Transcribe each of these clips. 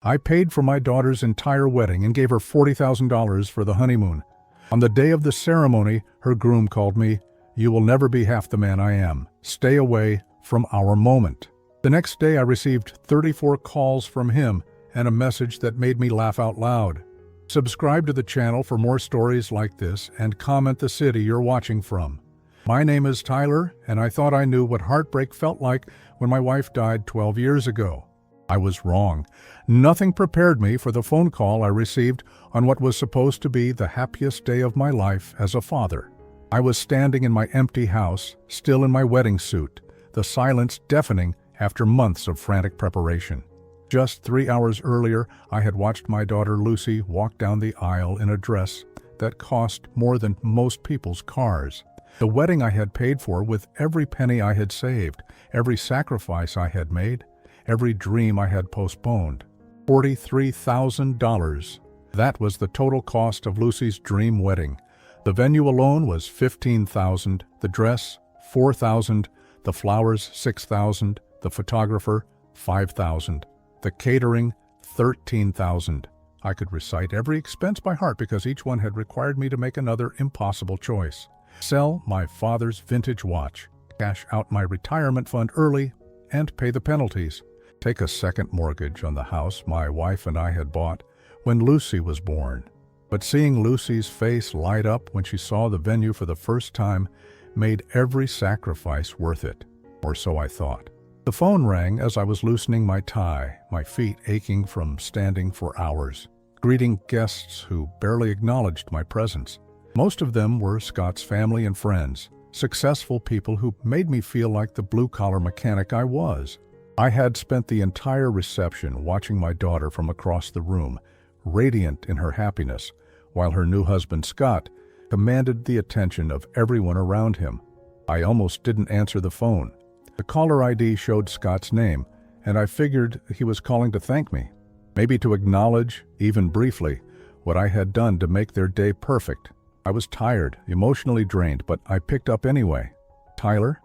I paid for my daughter's entire wedding and gave her $40,000 for the honeymoon. On the day of the ceremony, her groom called me, "You will never be half the man I am. Stay away from our moment." The next day I received 34 calls from him and a message that made me laugh out loud. Subscribe to the channel for more stories like this and comment the city you're watching from. My name is Tyler, and I thought I knew what heartbreak felt like when my wife died 12 years ago. I was wrong. Nothing prepared me for the phone call I received on what was supposed to be the happiest day of my life as a father. I was standing in my empty house, still in my wedding suit, the silence deafening after months of frantic preparation. Just 3 hours earlier, I had watched my daughter Lucy walk down the aisle in a dress that cost more than most people's cars. The wedding I had paid for with every penny I had saved, every sacrifice I had made, every dream I had postponed. $43,000. That was the total cost of Lucy's dream wedding. The venue alone was $15,000, the dress $4,000, the flowers $6,000, the photographer $5,000, the catering $13,000. I could recite every expense by heart because each one had required me to make another impossible choice. Sell my father's vintage watch, cash out my retirement fund early, and pay the penalties. Take a second mortgage on the house my wife and I had bought when Lucy was born. But seeing Lucy's face light up when she saw the venue for the first time made every sacrifice worth it, or so I thought. The phone rang as I was loosening my tie, my feet aching from standing for hours, greeting guests who barely acknowledged my presence. Most of them were Scott's family and friends, successful people who made me feel like the blue-collar mechanic I was. I had spent the entire reception watching my daughter from across the room, radiant in her happiness, while her new husband, Scott, commanded the attention of everyone around him. I almost didn't answer the phone. The caller ID showed Scott's name, and I figured he was calling to thank me, maybe to acknowledge, even briefly, what I had done to make their day perfect. I was tired, emotionally drained, but I picked up anyway. "Tyler?"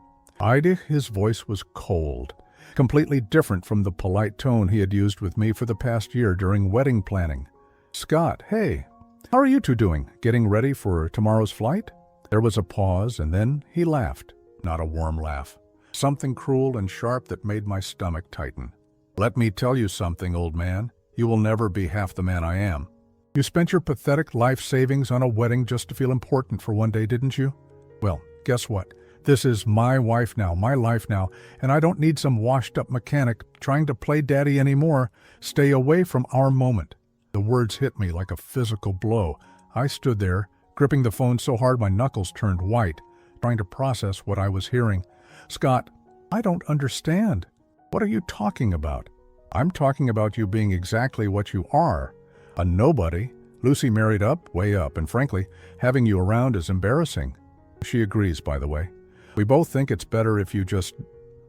His voice was cold, completely different from the polite tone he had used with me for the past year during wedding planning. "Scott, hey, how are you two doing? Getting ready for tomorrow's flight?" There was a pause, and then he laughed. Not a warm laugh. Something cruel and sharp that made my stomach tighten. "Let me tell you something, old man. You will never be half the man I am. You spent your pathetic life savings on a wedding just to feel important for one day, didn't you? Well, guess what? This is my wife now, my life now, and I don't need some washed-up mechanic trying to play daddy anymore. Stay away from our moment." The words hit me like a physical blow. I stood there, gripping the phone so hard my knuckles turned white, trying to process what I was hearing. "Scott, I don't understand. What are you talking about?" "I'm talking about you being exactly what you are. A nobody. Lucy married up, way up, and frankly, having you around is embarrassing." She agrees, by the way. "We both think it's better if you just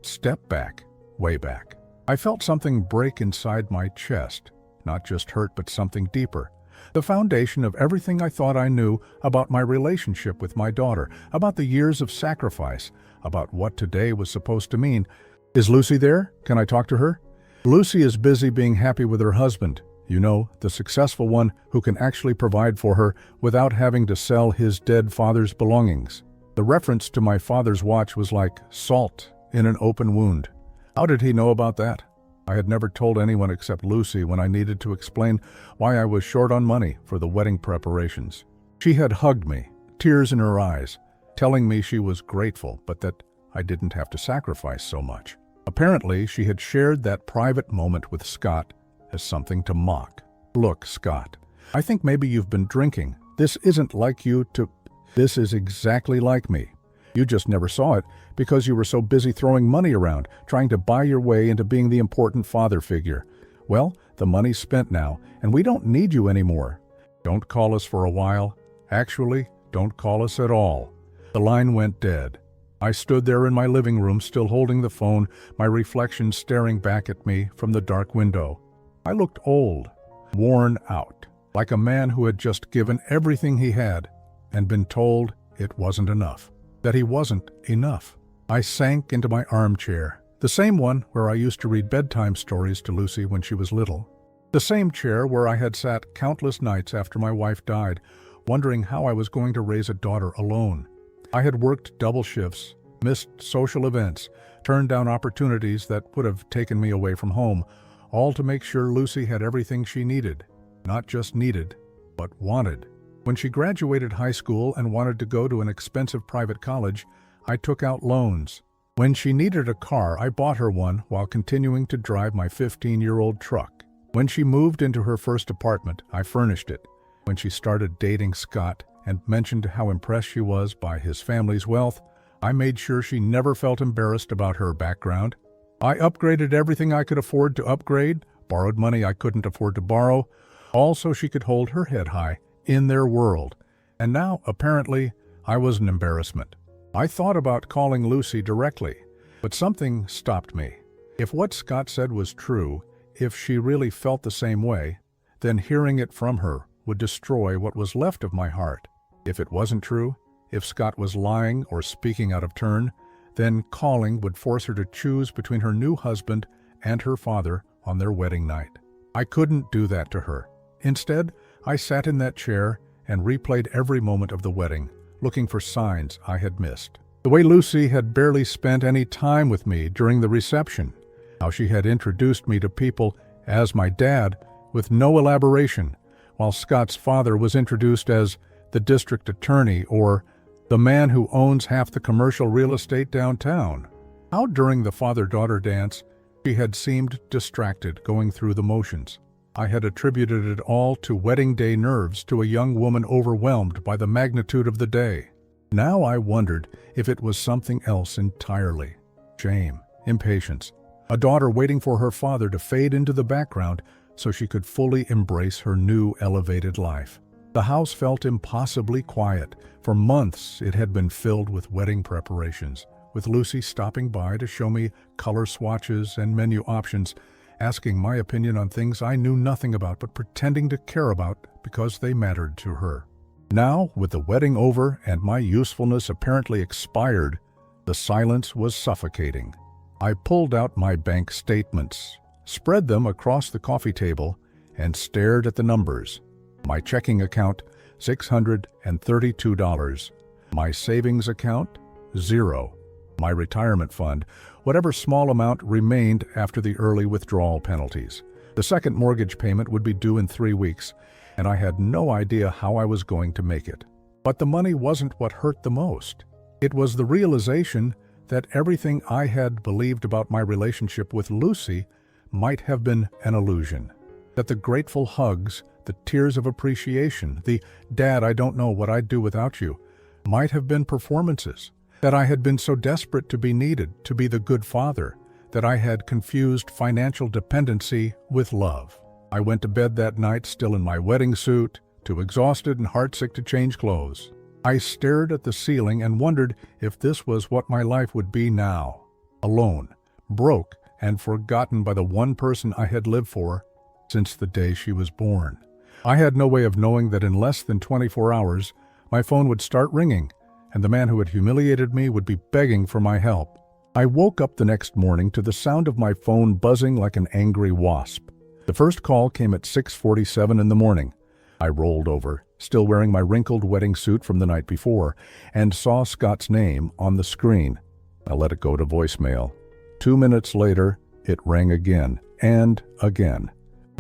step back, way back." I felt something break inside my chest, not just hurt, but something deeper. The foundation of everything I thought I knew about my relationship with my daughter, about the years of sacrifice, about what today was supposed to mean. "Is Lucy there? Can I talk to her?" "Lucy is busy being happy with her husband. You know, the successful one who can actually provide for her without having to sell his dead father's belongings." The reference to my father's watch was like salt in an open wound. How did he know about that? I had never told anyone except Lucy when I needed to explain why I was short on money for the wedding preparations. She had hugged me, tears in her eyes, telling me she was grateful, but that I didn't have to sacrifice so much. Apparently, she had shared that private moment with Scott as something to mock. "Look, Scott, I think maybe you've been drinking. This isn't like you to... This is exactly like me. You just never saw it because you were so busy throwing money around, trying to buy your way into being the important father figure. Well, the money's spent now, and we don't need you anymore. Don't call us for a while. Actually, don't call us at all." The line went dead. I stood there in my living room, still holding the phone, my reflection staring back at me from the dark window. I looked old, worn out, like a man who had just given everything he had and been told it wasn't enough, that he wasn't enough. I sank into my armchair, the same one where I used to read bedtime stories to Lucy when she was little. The same chair where I had sat countless nights after my wife died, wondering how I was going to raise a daughter alone. I had worked double shifts, missed social events, turned down opportunities that would have taken me away from home, all to make sure Lucy had everything she needed. Not just needed, but wanted. When she graduated high school and wanted to go to an expensive private college, I took out loans. When she needed a car, I bought her one while continuing to drive my 15-year-old truck. When she moved into her first apartment, I furnished it. When she started dating Scott and mentioned how impressed she was by his family's wealth, I made sure she never felt embarrassed about her background. I upgraded everything I could afford to upgrade, borrowed money I couldn't afford to borrow, all so she could hold her head high in their world. And now, apparently, I was an embarrassment. I thought about calling Lucy directly, but something stopped me. If what Scott said was true, if she really felt the same way, then hearing it from her would destroy what was left of my heart. If it wasn't true, if Scott was lying or speaking out of turn, then calling would force her to choose between her new husband and her father on their wedding night. I couldn't do that to her. Instead, I sat in that chair and replayed every moment of the wedding, looking for signs I had missed. The way Lucy had barely spent any time with me during the reception, how she had introduced me to people as my dad with no elaboration, while Scott's father was introduced as the district attorney or the man who owns half the commercial real estate downtown. How during the father-daughter dance, she had seemed distracted going through the motions. I had attributed it all to wedding day nerves, to a young woman overwhelmed by the magnitude of the day. Now I wondered if it was something else entirely. Shame, impatience, a daughter waiting for her father to fade into the background so she could fully embrace her new elevated life. The house felt impossibly quiet. For months it had been filled with wedding preparations, with Lucy stopping by to show me color swatches and menu options, asking my opinion on things I knew nothing about but pretending to care about because they mattered to her. Now, with the wedding over and my usefulness apparently expired, the silence was suffocating. I pulled out my bank statements, spread them across the coffee table, and stared at the numbers. My checking account, $632. My savings account, $0. My retirement fund, whatever small amount remained after the early withdrawal penalties. The second mortgage payment would be due in 3 weeks, and I had no idea how I was going to make it. But the money wasn't what hurt the most. It was the realization that everything I had believed about my relationship with Lucy might have been an illusion. That the grateful hugs, the tears of appreciation, the "Dad, I don't know what I'd do without you," might have been performances. That I had been so desperate to be needed, to be the good father, that I had confused financial dependency with love. I went to bed that night still in my wedding suit, too exhausted and heartsick to change clothes. I stared at the ceiling and wondered if this was what my life would be now. Alone, broke, and forgotten by the one person I had lived for since the day she was born. I had no way of knowing that in less than 24 hours, my phone would start ringing, and the man who had humiliated me would be begging for my help. I woke up the next morning to the sound of my phone buzzing like an angry wasp. The first call came at 6:47 in the morning. I rolled over, still wearing my wrinkled wedding suit from the night before, and saw Scott's name on the screen. I let it go to voicemail. 2 minutes later, it rang again and again.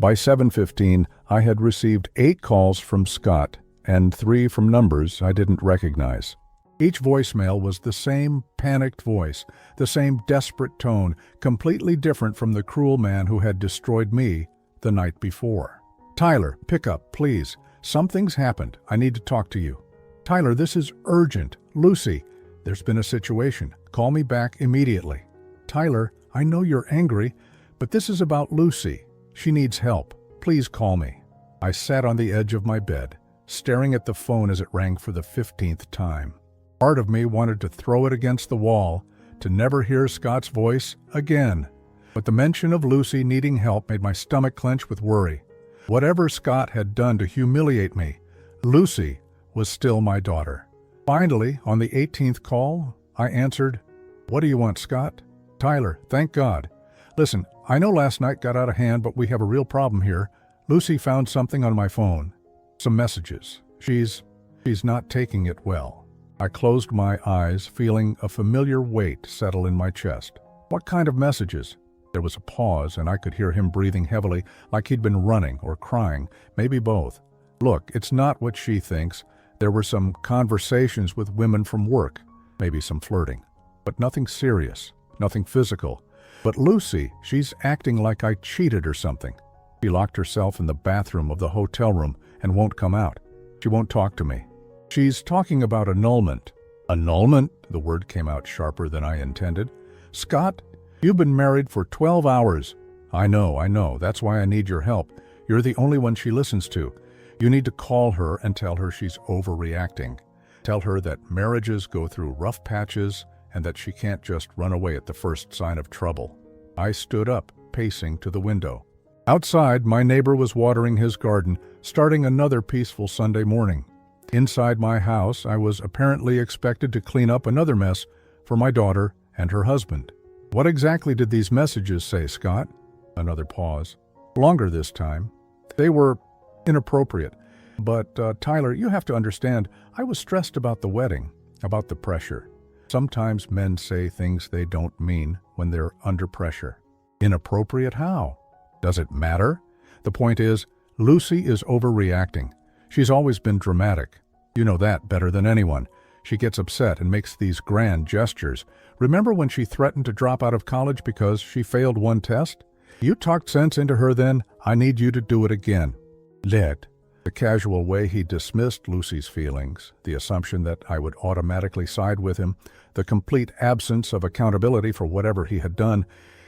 By 7:15, I had received 8 calls from Scott and 3 from numbers I didn't recognize. Each voicemail was the same panicked voice, the same desperate tone, completely different from the cruel man who had destroyed me the night before. "Tyler, pick up, please. Something's happened. I need to talk to you." "Tyler, this is urgent. Lucy, there's been a situation. Call me back immediately." "Tyler, I know you're angry, but this is about Lucy. She needs help. Please call me." I sat on the edge of my bed, staring at the phone as it rang for the 15th time. Part of me wanted to throw it against the wall, to never hear Scott's voice again. But the mention of Lucy needing help made my stomach clench with worry. Whatever Scott had done to humiliate me, Lucy was still my daughter. Finally, on the 18th call, I answered, "What do you want, Scott?" "Tyler, thank God. Listen, I know last night got out of hand, but we have a real problem here. Lucy found something on my phone. Some messages. She's not taking it well. I closed my eyes, feeling a familiar weight settle in my chest. What kind of messages? There was a pause, and I could hear him breathing heavily, like he'd been running or crying, maybe both. Look, it's not what she thinks. There were some conversations with women from work, maybe some flirting, but nothing serious, nothing physical. But Lucy, she's acting like I cheated or something. She locked herself in the bathroom of the hotel room and won't come out. She won't talk to me. She's talking about annulment. Annulment? The word came out sharper than I intended. Scott, you've been married for 12 hours. I know. That's why I need your help. You're the only one she listens to. You need to call her and tell her she's overreacting. Tell her that marriages go through rough patches and that she can't just run away at the first sign of trouble. I stood up, pacing to the window. Outside, my neighbor was watering his garden, starting another peaceful Sunday morning. Inside my house, I was apparently expected to clean up another mess for my daughter and her husband. What exactly did these messages say, Scott? Another pause. Longer this time. They were inappropriate. But, Tyler, you have to understand, I was stressed about the wedding, about the pressure. Sometimes men say things they don't mean when they're under pressure. Inappropriate how? Does it matter? The point is, Lucy is overreacting. She's always been dramatic. You know that better than anyone. She gets upset and makes these grand gestures. Remember when she threatened to drop out of college because she failed one test? You talked sense into her then. I need you to do it again. Led. The casual way he dismissed Lucy's feelings, the assumption that I would automatically side with him, the complete absence of accountability for whatever he had done,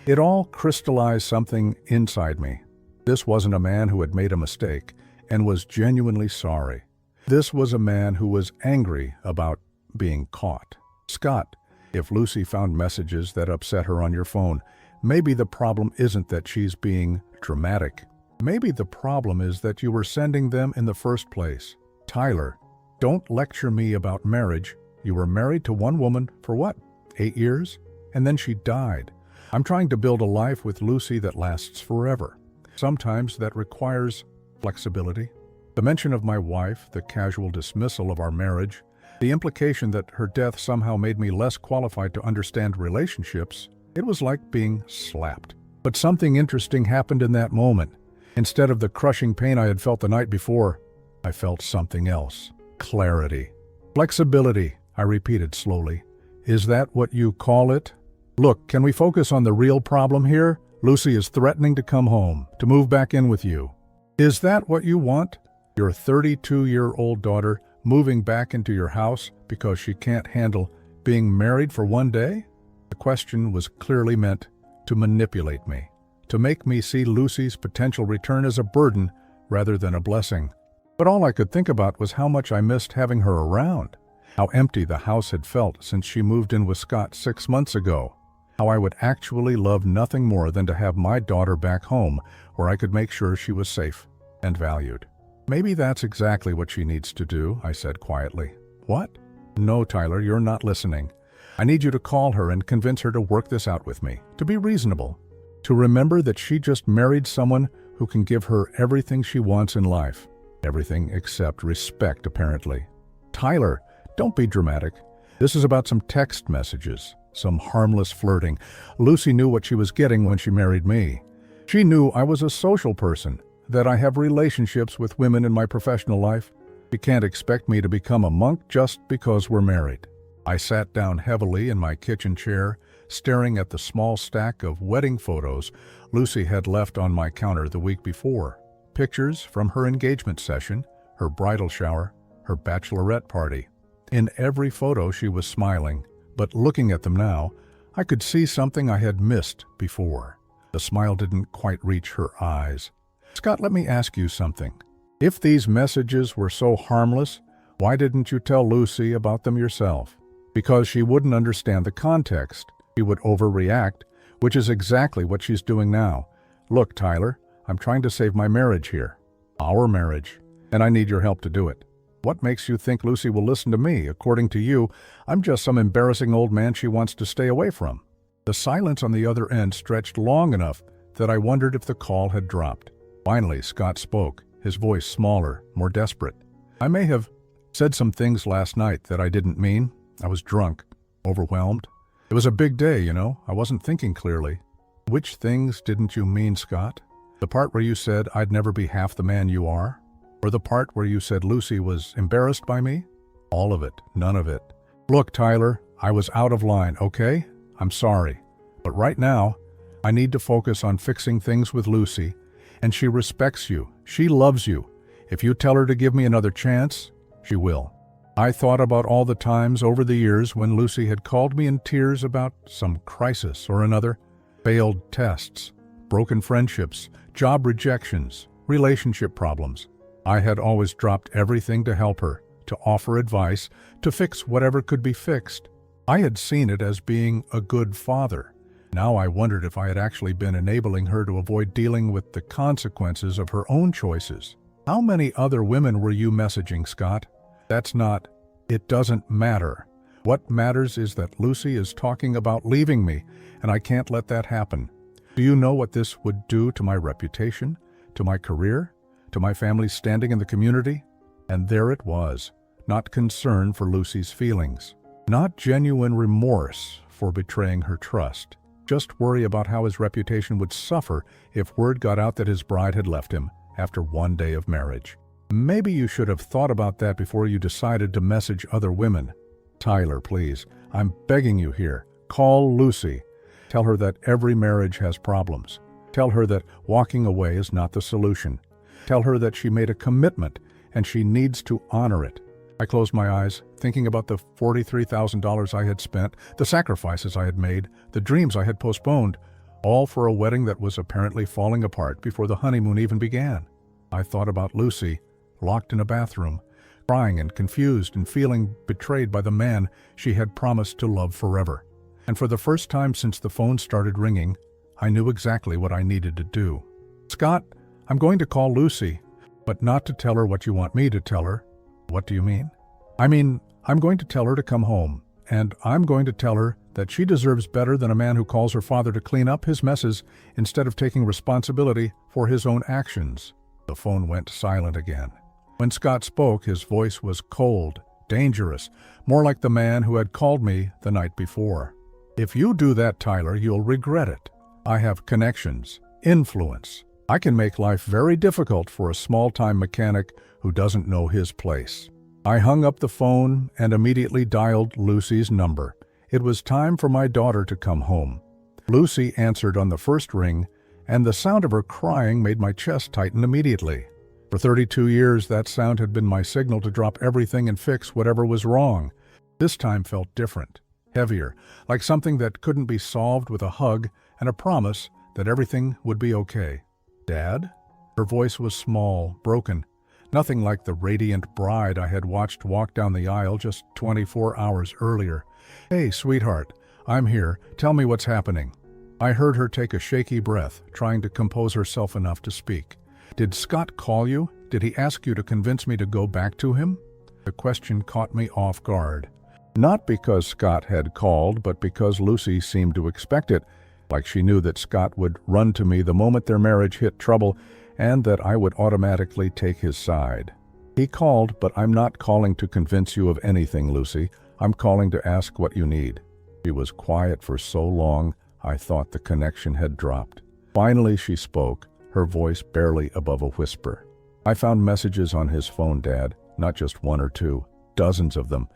it all crystallized something inside me. This wasn't a man who had made a mistake and was genuinely sorry. This was a man who was angry about being caught. Scott, if Lucy found messages that upset her on your phone, maybe the problem isn't that she's being dramatic. Maybe the problem is that you were sending them in the first place. Tyler, don't lecture me about marriage. You were married to one woman for what, 8 years? And then she died. I'm trying to build a life with Lucy that lasts forever. Sometimes that requires flexibility. The mention of my wife, the casual dismissal of our marriage, the implication that her death somehow made me less qualified to understand relationships, it was like being slapped. But something interesting happened in that moment. Instead of the crushing pain I had felt the night before, I felt something else. Clarity. Flexibility, I repeated slowly. Is that what you call it? Look, can we focus on the real problem here? Lucy is threatening to come home, to move back in with you. Is that what you want? Your 32-year-old daughter moving back into your house because she can't handle being married for one day? The question was clearly meant to manipulate me, to make me see Lucy's potential return as a burden rather than a blessing. But all I could think about was how much I missed having her around, how empty the house had felt since she moved in with Scott 6 months ago, how I would actually love nothing more than to have my daughter back home where I could make sure she was safe and valued. Maybe that's exactly what she needs to do, I said quietly. What? No, Tyler, you're not listening. I need you to call her and convince her to work this out with me, to be reasonable, to remember that she just married someone who can give her everything she wants in life. Everything except respect, apparently. Tyler, don't be dramatic. This is about some text messages, some harmless flirting. Lucy knew what she was getting when she married me. She knew I was a social person, that I have relationships with women in my professional life. She can't expect me to become a monk just because we're married. I sat down heavily in my kitchen chair, staring at the small stack of wedding photos Lucy had left on my counter the week before. Pictures from her engagement session, her bridal shower, her bachelorette party. In every photo she was smiling, but looking at them now, I could see something I had missed before. The smile didn't quite reach her eyes. Scott, let me ask you something. If these messages were so harmless, why didn't you tell Lucy about them yourself? Because she wouldn't understand the context. She would overreact, which is exactly what she's doing now. Look, Tyler, I'm trying to save my marriage here. Our marriage. And I need your help to do it. What makes you think Lucy will listen to me? According to you, I'm just some embarrassing old man she wants to stay away from. The silence on the other end stretched long enough that I wondered if the call had dropped. Finally, Scott spoke, his voice smaller, more desperate. I may have said some things last night that I didn't mean. I was drunk, overwhelmed. It was a big day, you know. I wasn't thinking clearly. Which things didn't you mean, Scott? The part where you said I'd never be half the man you are? Or the part where you said Lucy was embarrassed by me? All of it, none of it. Look, Tyler, I was out of line, okay? I'm sorry. But right now, I need to focus on fixing things with Lucy, and she respects you. She loves you. If you tell her to give me another chance, she will. I thought about all the times over the years when Lucy had called me in tears about some crisis or another, failed tests, broken friendships, job rejections, relationship problems. I had always dropped everything to help her, to offer advice, to fix whatever could be fixed. I had seen it as being a good father. Now I wondered if I had actually been enabling her to avoid dealing with the consequences of her own choices. How many other women were you messaging, Scott? It doesn't matter. What matters is that Lucy is talking about leaving me, and I can't let that happen. Do you know what this would do to my reputation, to my career, to my family's standing in the community? And there it was, not concern for Lucy's feelings, not genuine remorse for betraying her trust. Just worry about how his reputation would suffer if word got out that his bride had left him after one day of marriage. Maybe you should have thought about that before you decided to message other women. Tyler, please, I'm begging you here. Call Lucy. Tell her that every marriage has problems. Tell her that walking away is not the solution. Tell her that she made a commitment and she needs to honor it. I closed my eyes, thinking about the $43,000 I had spent, the sacrifices I had made, the dreams I had postponed, all for a wedding that was apparently falling apart before the honeymoon even began. I thought about Lucy, locked in a bathroom, crying and confused and feeling betrayed by the man she had promised to love forever. And for the first time since the phone started ringing, I knew exactly what I needed to do. Scott, I'm going to call Lucy, but not to tell her what you want me to tell her. What do you mean? I'm going to tell her to come home, and I'm going to tell her that she deserves better than a man who calls her father to clean up his messes instead of taking responsibility for his own actions. The phone went silent again. When Scott spoke, his voice was cold, dangerous, more like the man who had called me the night before. If you do that, Tyler, you'll regret it. I have connections, influence. I can make life very difficult for a small-time mechanic who doesn't know his place. I hung up the phone and immediately dialed Lucy's number. It was time for my daughter to come home. Lucy answered on the first ring, and the sound of her crying made my chest tighten immediately. For 32 years, that sound had been my signal to drop everything and fix whatever was wrong. This time felt different, heavier, like something that couldn't be solved with a hug and a promise that everything would be okay. Dad? Her voice was small, broken, nothing like the radiant bride I had watched walk down the aisle just 24 hours earlier. Hey, sweetheart, I'm here. Tell me what's happening. I heard her take a shaky breath, trying to compose herself enough to speak. Did Scott call you? Did he ask you to convince me to go back to him? The question caught me off guard. Not because Scott had called, but because Lucy seemed to expect it, like she knew that Scott would run to me the moment their marriage hit trouble and that I would automatically take his side. He called, but I'm not calling to convince you of anything, Lucy. I'm calling to ask what you need. She was quiet for so long, I thought the connection had dropped. Finally, she spoke, her voice barely above a whisper. I found messages on his phone, Dad, not just one or two, dozens of them,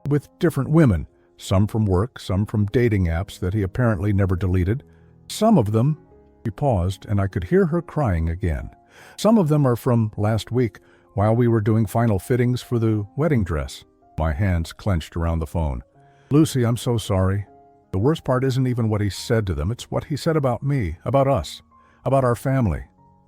with different women, some from work, some from dating apps that he apparently never deleted. Some of them, she paused, and I could hear her crying again. Some of them are from last week, while we were doing final fittings for the wedding dress. My hands clenched around the phone. Lucy, I'm so sorry. The worst part isn't even what he said to them, it's what he said about me, about us, about our family.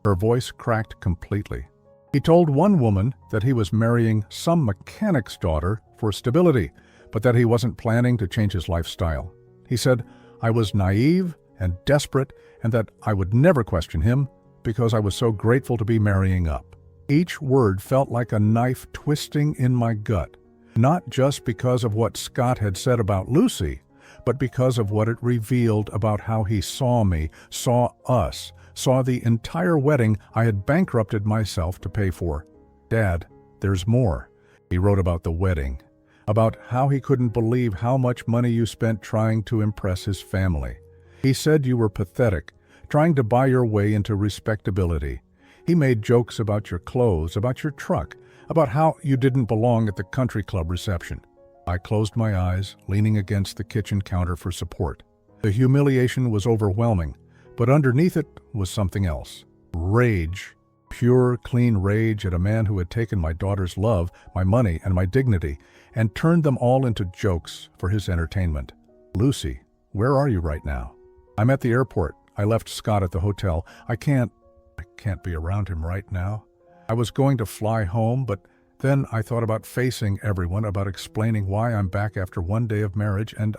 Her voice cracked completely. He told one woman that he was marrying some mechanic's daughter for stability, but that he wasn't planning to change his lifestyle. He said I was naive and desperate and that I would never question him because I was so grateful to be marrying up. Each word felt like a knife twisting in my gut, not just because of what Scott had said about Lucy, but because of what it revealed about how he saw me, saw us, saw the entire wedding I had bankrupted myself to pay for. Dad, there's more. He wrote about the wedding, about how he couldn't believe how much money you spent trying to impress his family. He said you were pathetic, trying to buy your way into respectability. He made jokes about your clothes, about your truck, about how you didn't belong at the country club reception. I closed my eyes, leaning against the kitchen counter for support. The humiliation was overwhelming, but underneath it was something else. Rage. Pure, clean rage at a man who had taken my daughter's love, my money, and my dignity, and turned them all into jokes for his entertainment. Lucy, where are you right now? I'm at the airport. I left Scott at the hotel. I can't be around him right now. I was going to fly home, but then I thought about facing everyone, about explaining why I'm back after one day of marriage, and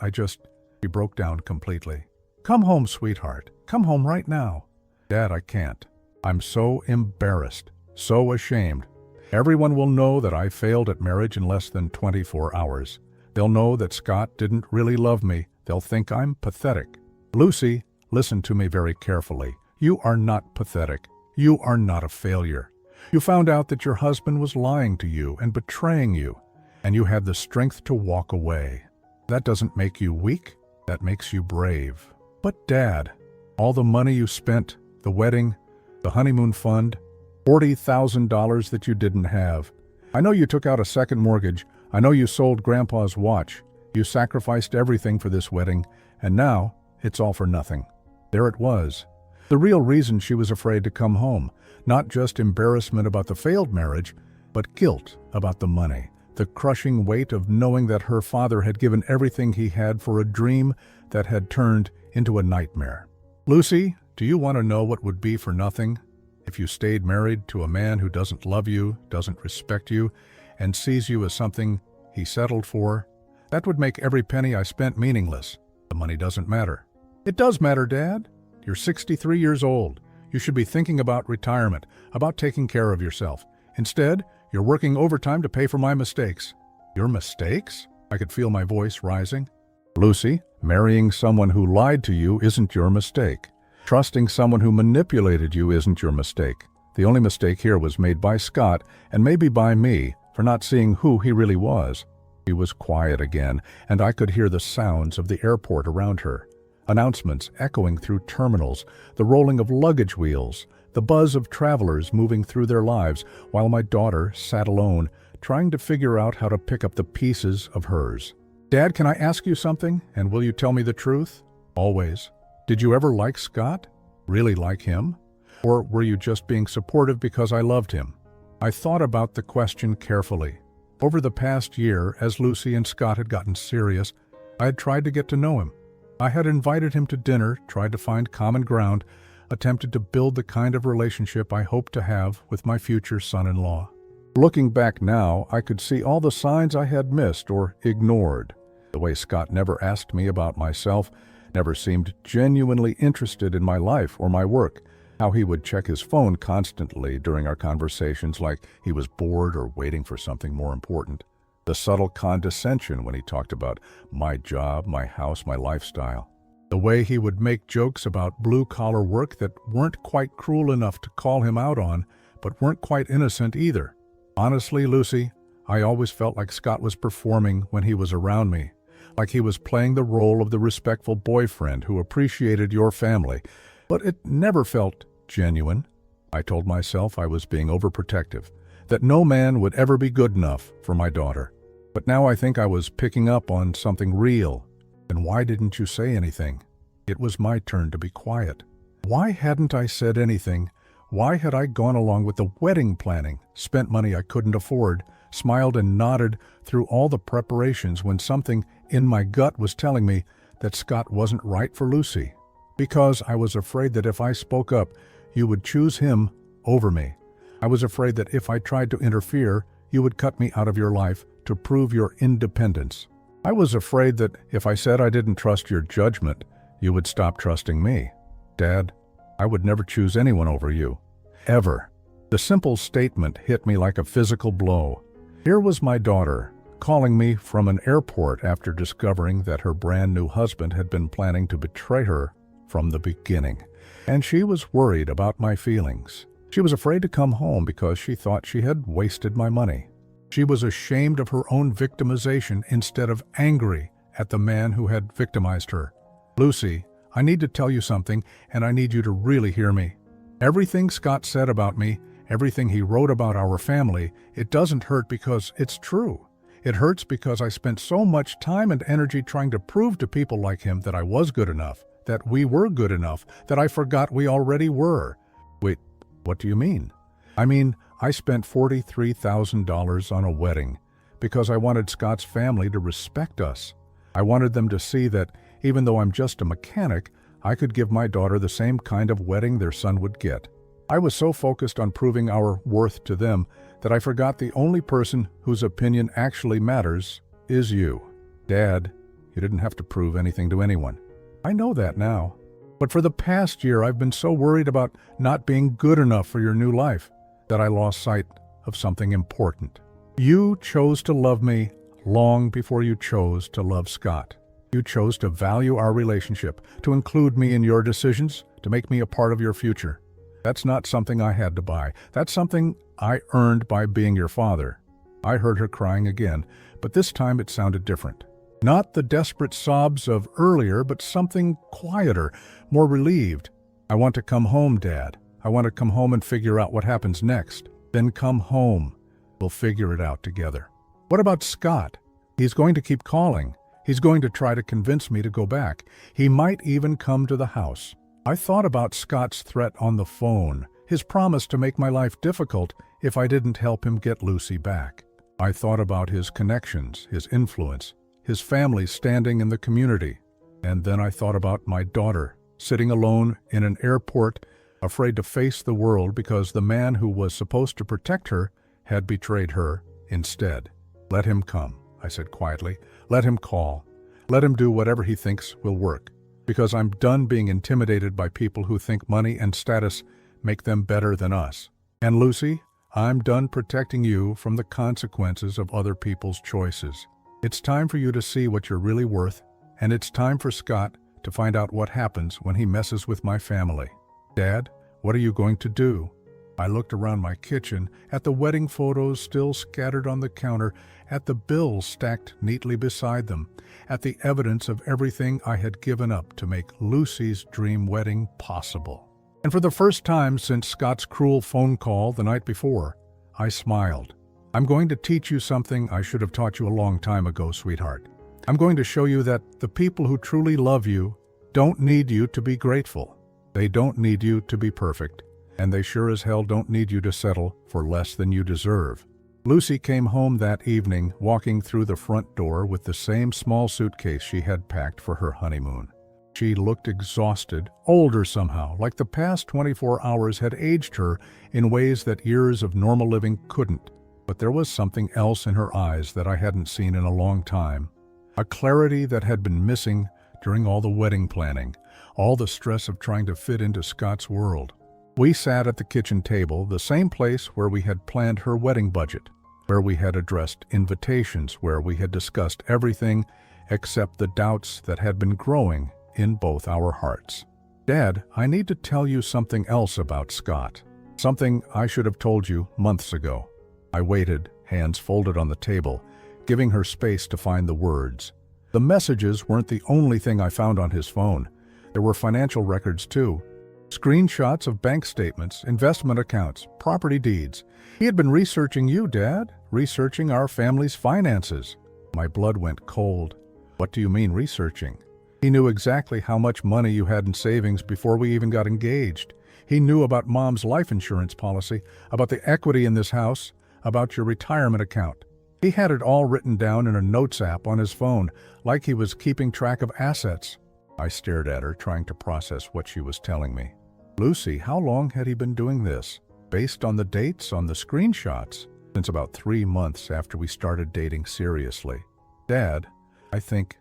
she broke down completely. Come home, sweetheart. Come home right now. Dad, I can't. I'm so embarrassed, so ashamed. Everyone will know that I failed at marriage in less than 24 hours. They'll know that Scott didn't really love me. They'll think I'm pathetic. Lucy, listen to me very carefully. You are not pathetic. You are not a failure. You found out that your husband was lying to you and betraying you, and you had the strength to walk away. That doesn't make you weak. That makes you brave. But Dad, all the money you spent, the wedding, the honeymoon fund, $40,000 that you didn't have. I know you took out a second mortgage. I know you sold Grandpa's watch. You sacrificed everything for this wedding, and now it's all for nothing. There it was. The real reason she was afraid to come home. Not just embarrassment about the failed marriage, but guilt about the money. The crushing weight of knowing that her father had given everything he had for a dream that had turned into a nightmare. Lucy, do you want to know what would be for nothing if you stayed married to a man who doesn't love you, doesn't respect you, and sees you as something he settled for? That would make every penny I spent meaningless. The money doesn't matter. It does matter, Dad. You're 63 years old. You should be thinking about retirement, about taking care of yourself. Instead, you're working overtime to pay for my mistakes. Your mistakes? I could feel my voice rising. Lucy, marrying someone who lied to you isn't your mistake. Trusting someone who manipulated you isn't your mistake. The only mistake here was made by Scott, and maybe by me, for not seeing who he really was. She was quiet again, and I could hear the sounds of the airport around her. Announcements echoing through terminals, the rolling of luggage wheels, the buzz of travelers moving through their lives, while my daughter sat alone, trying to figure out how to pick up the pieces of hers. Dad, can I ask you something, and will you tell me the truth? Always. Did you ever like Scott? Really like him? Or were you just being supportive because I loved him? I thought about the question carefully. Over the past year, as Lucy and Scott had gotten serious, I had tried to get to know him. I had invited him to dinner, tried to find common ground, attempted to build the kind of relationship I hoped to have with my future son-in-law. Looking back now, I could see all the signs I had missed or ignored. The way Scott never asked me about myself, never seemed genuinely interested in my life or my work, how he would check his phone constantly during our conversations like he was bored or waiting for something more important. The subtle condescension when he talked about my job, my house, my lifestyle. The way he would make jokes about blue-collar work that weren't quite cruel enough to call him out on, but weren't quite innocent either. Honestly, Lucy, I always felt like Scott was performing when he was around me, like he was playing the role of the respectful boyfriend who appreciated your family, but it never felt genuine. I told myself I was being overprotective, that no man would ever be good enough for my daughter. But now I think I was picking up on something real. Then why didn't you say anything? It was my turn to be quiet. Why hadn't I said anything? Why had I gone along with the wedding planning, spent money I couldn't afford, smiled and nodded through all the preparations when something in my gut was telling me that Scott wasn't right for Lucy? Because I was afraid that if I spoke up, you would choose him over me. I was afraid that if I tried to interfere, you would cut me out of your life to prove your independence. I was afraid that if I said I didn't trust your judgment, you would stop trusting me. Dad, I would never choose anyone over you. Ever. The simple statement hit me like a physical blow. Here was my daughter, calling me from an airport after discovering that her brand new husband had been planning to betray her from the beginning. and she was worried about my feelings. She was afraid to come home because she thought she had wasted my money. She was ashamed of her own victimization instead of angry at the man who had victimized her. Lucy, I need to tell you something, and I need you to really hear me. Everything Scott said about me, everything he wrote about our family, it doesn't hurt because it's true. It hurts because I spent so much time and energy trying to prove to people like him that I was good enough, that we were good enough, that I forgot we already were. Wait, what do you mean? I mean, I spent $43,000 on a wedding because I wanted Scott's family to respect us. I wanted them to see that, even though I'm just a mechanic, I could give my daughter the same kind of wedding their son would get. I was so focused on proving our worth to them that I forgot the only person whose opinion actually matters is you. Dad, you didn't have to prove anything to anyone. I know that now. But for the past year, I've been so worried about not being good enough for your new life that I lost sight of something important. You chose to love me long before you chose to love Scott. You chose to value our relationship, to include me in your decisions, to make me a part of your future. That's not something I had to buy. That's something I earned by being your father. I heard her crying again, but this time it sounded different. Not the desperate sobs of earlier, but something quieter, more relieved. I want to come home, Dad. I want to come home and figure out what happens next. Then come home. We'll figure it out together. What about Scott? He's going to keep calling. He's going to try to convince me to go back. He might even come to the house. I thought about Scott's threat on the phone, his promise to make my life difficult if I didn't help him get Lucy back. I thought about his connections, his influence, his family standing in the community. And then I thought about my daughter, sitting alone in an airport, afraid to face the world because the man who was supposed to protect her had betrayed her instead. Let him come, I said quietly. Let him call. Let him do whatever he thinks will work. Because I'm done being intimidated by people who think money and status make them better than us. And Lucy, I'm done protecting you from the consequences of other people's choices. It's time for you to see what you're really worth, and it's time for Scott to find out what happens when he messes with my family. Dad, what are you going to do? I looked around my kitchen, at the wedding photos still scattered on the counter, at the bills stacked neatly beside them, at the evidence of everything I had given up to make Lucy's dream wedding possible. And for the first time since Scott's cruel phone call the night before, I smiled. I'm going to teach you something I should have taught you a long time ago, sweetheart. I'm going to show you that the people who truly love you don't need you to be grateful. They don't need you to be perfect. And they sure as hell don't need you to settle for less than you deserve. Lucy came home that evening, walking through the front door with the same small suitcase she had packed for her honeymoon. She looked exhausted, older somehow, like the past 24 hours had aged her in ways that years of normal living couldn't. But there was something else in her eyes that I hadn't seen in a long time. A clarity that had been missing during all the wedding planning, all the stress of trying to fit into Scott's world. We sat at the kitchen table, the same place where we had planned her wedding budget, where we had addressed invitations, where we had discussed everything except the doubts that had been growing in both our hearts. Dad, I need to tell you something else about Scott. Something I should have told you months ago. I waited, hands folded on the table, giving her space to find the words. The messages weren't the only thing I found on his phone. There were financial records too. Screenshots of bank statements, investment accounts, property deeds. He had been researching you, Dad, researching our family's finances. My blood went cold. What do you mean researching? He knew exactly how much money you had in savings before we even got engaged. He knew about Mom's life insurance policy, about the equity in this house, about your retirement account. He had it all written down in a notes app on his phone, like he was keeping track of assets. I stared at her, trying to process what she was telling me. Lucy, how long had he been doing this? Based on the dates on the screenshots, since about 3 months after we started dating seriously. Dad, I think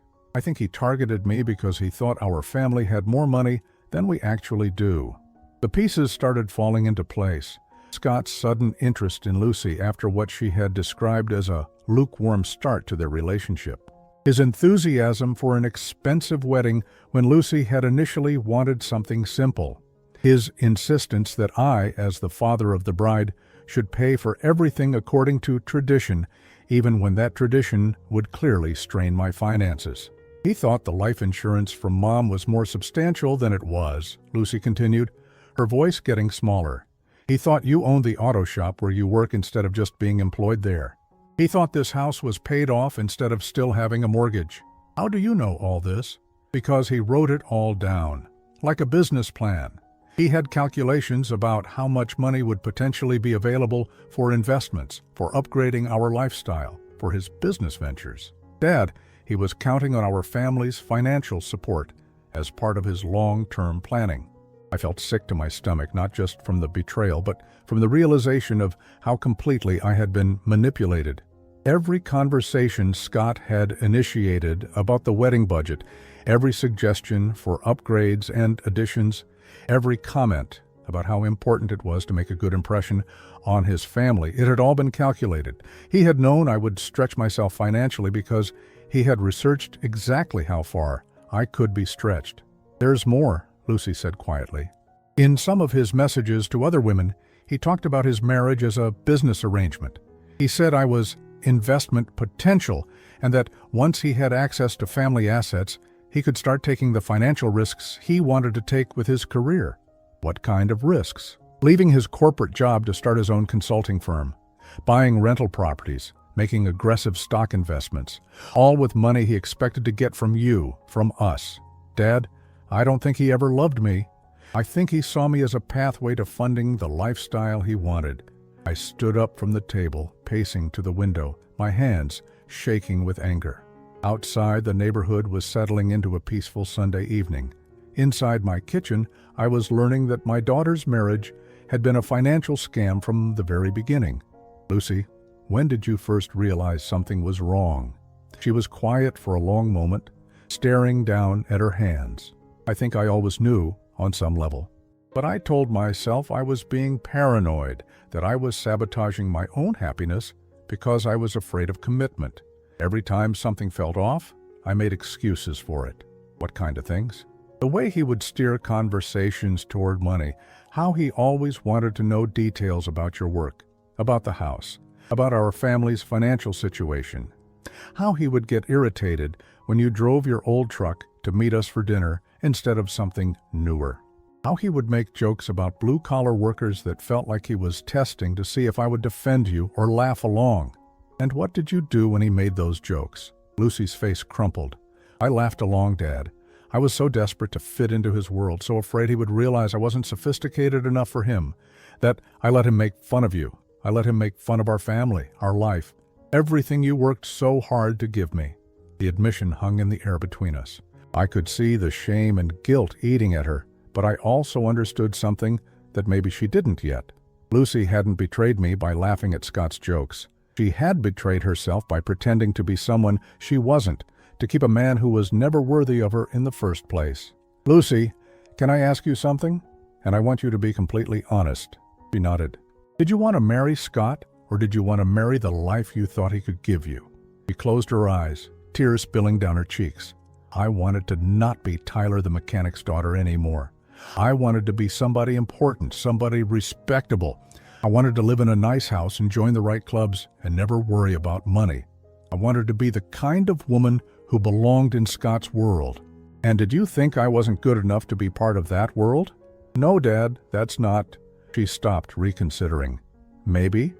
he targeted me because he thought our family had more money than we actually do. The pieces started falling into place. Scott's sudden interest in Lucy after what she had described as a lukewarm start to their relationship. His enthusiasm for an expensive wedding when Lucy had initially wanted something simple. His insistence that I, as the father of the bride, should pay for everything according to tradition, even when that tradition would clearly strain my finances. He thought the life insurance from Mom was more substantial than it was, Lucy continued, her voice getting smaller. He thought you owned the auto shop where you work instead of just being employed there. He thought this house was paid off instead of still having a mortgage. How do you know all this? Because he wrote it all down, like a business plan. He had calculations about how much money would potentially be available for investments, for upgrading our lifestyle, for his business ventures. Dad, he was counting on our family's financial support as part of his long-term planning. I felt sick to my stomach, not just from the betrayal, but from the realization of how completely I had been manipulated. Every conversation Scott had initiated about the wedding budget, every suggestion for upgrades and additions, every comment about how important it was to make a good impression on his family, it had all been calculated. He had known I would stretch myself financially because he had researched exactly how far I could be stretched. "There's more," Lucy said quietly. In some of his messages to other women, he talked about his marriage as a business arrangement. He said I was investment potential, and that once he had access to family assets, he could start taking the financial risks he wanted to take with his career. What kind of risks? Leaving his corporate job to start his own consulting firm, buying rental properties, making aggressive stock investments, all with money he expected to get from you, from us. Dad, I don't think he ever loved me. I think he saw me as a pathway to funding the lifestyle he wanted. I stood up from the table, pacing to the window, my hands shaking with anger. Outside, the neighborhood was settling into a peaceful Sunday evening. Inside my kitchen, I was learning that my daughter's marriage had been a financial scam from the very beginning. "Lucy, when did you first realize something was wrong?" She was quiet for a long moment, staring down at her hands. I think I always knew, on some level. But I told myself I was being paranoid, that I was sabotaging my own happiness because I was afraid of commitment. Every time something felt off, I made excuses for it. What kind of things? The way he would steer conversations toward money, how he always wanted to know details about your work, about the house, about our family's financial situation, how he would get irritated when you drove your old truck to meet us for dinner instead of something newer. How he would make jokes about blue-collar workers that felt like he was testing to see if I would defend you or laugh along. And what did you do when he made those jokes? Lucy's face crumpled. I laughed along, Dad. I was so desperate to fit into his world, so afraid he would realize I wasn't sophisticated enough for him, that I let him make fun of you. I let him make fun of our family, our life, everything you worked so hard to give me. The admission hung in the air between us. I could see the shame and guilt eating at her, but I also understood something that maybe she didn't yet. Lucy hadn't betrayed me by laughing at Scott's jokes. She had betrayed herself by pretending to be someone she wasn't, to keep a man who was never worthy of her in the first place. "Lucy, can I ask you something? And I want you to be completely honest." She nodded. "Did you want to marry Scott, or did you want to marry the life you thought he could give you?" She closed her eyes, tears spilling down her cheeks. I wanted to not be Tyler the mechanic's daughter anymore. I wanted to be somebody important, somebody respectable. I wanted to live in a nice house and join the right clubs and never worry about money. I wanted to be the kind of woman who belonged in Scott's world. And did you think I wasn't good enough to be part of that world? No, Dad, that's not. She stopped, reconsidering. Maybe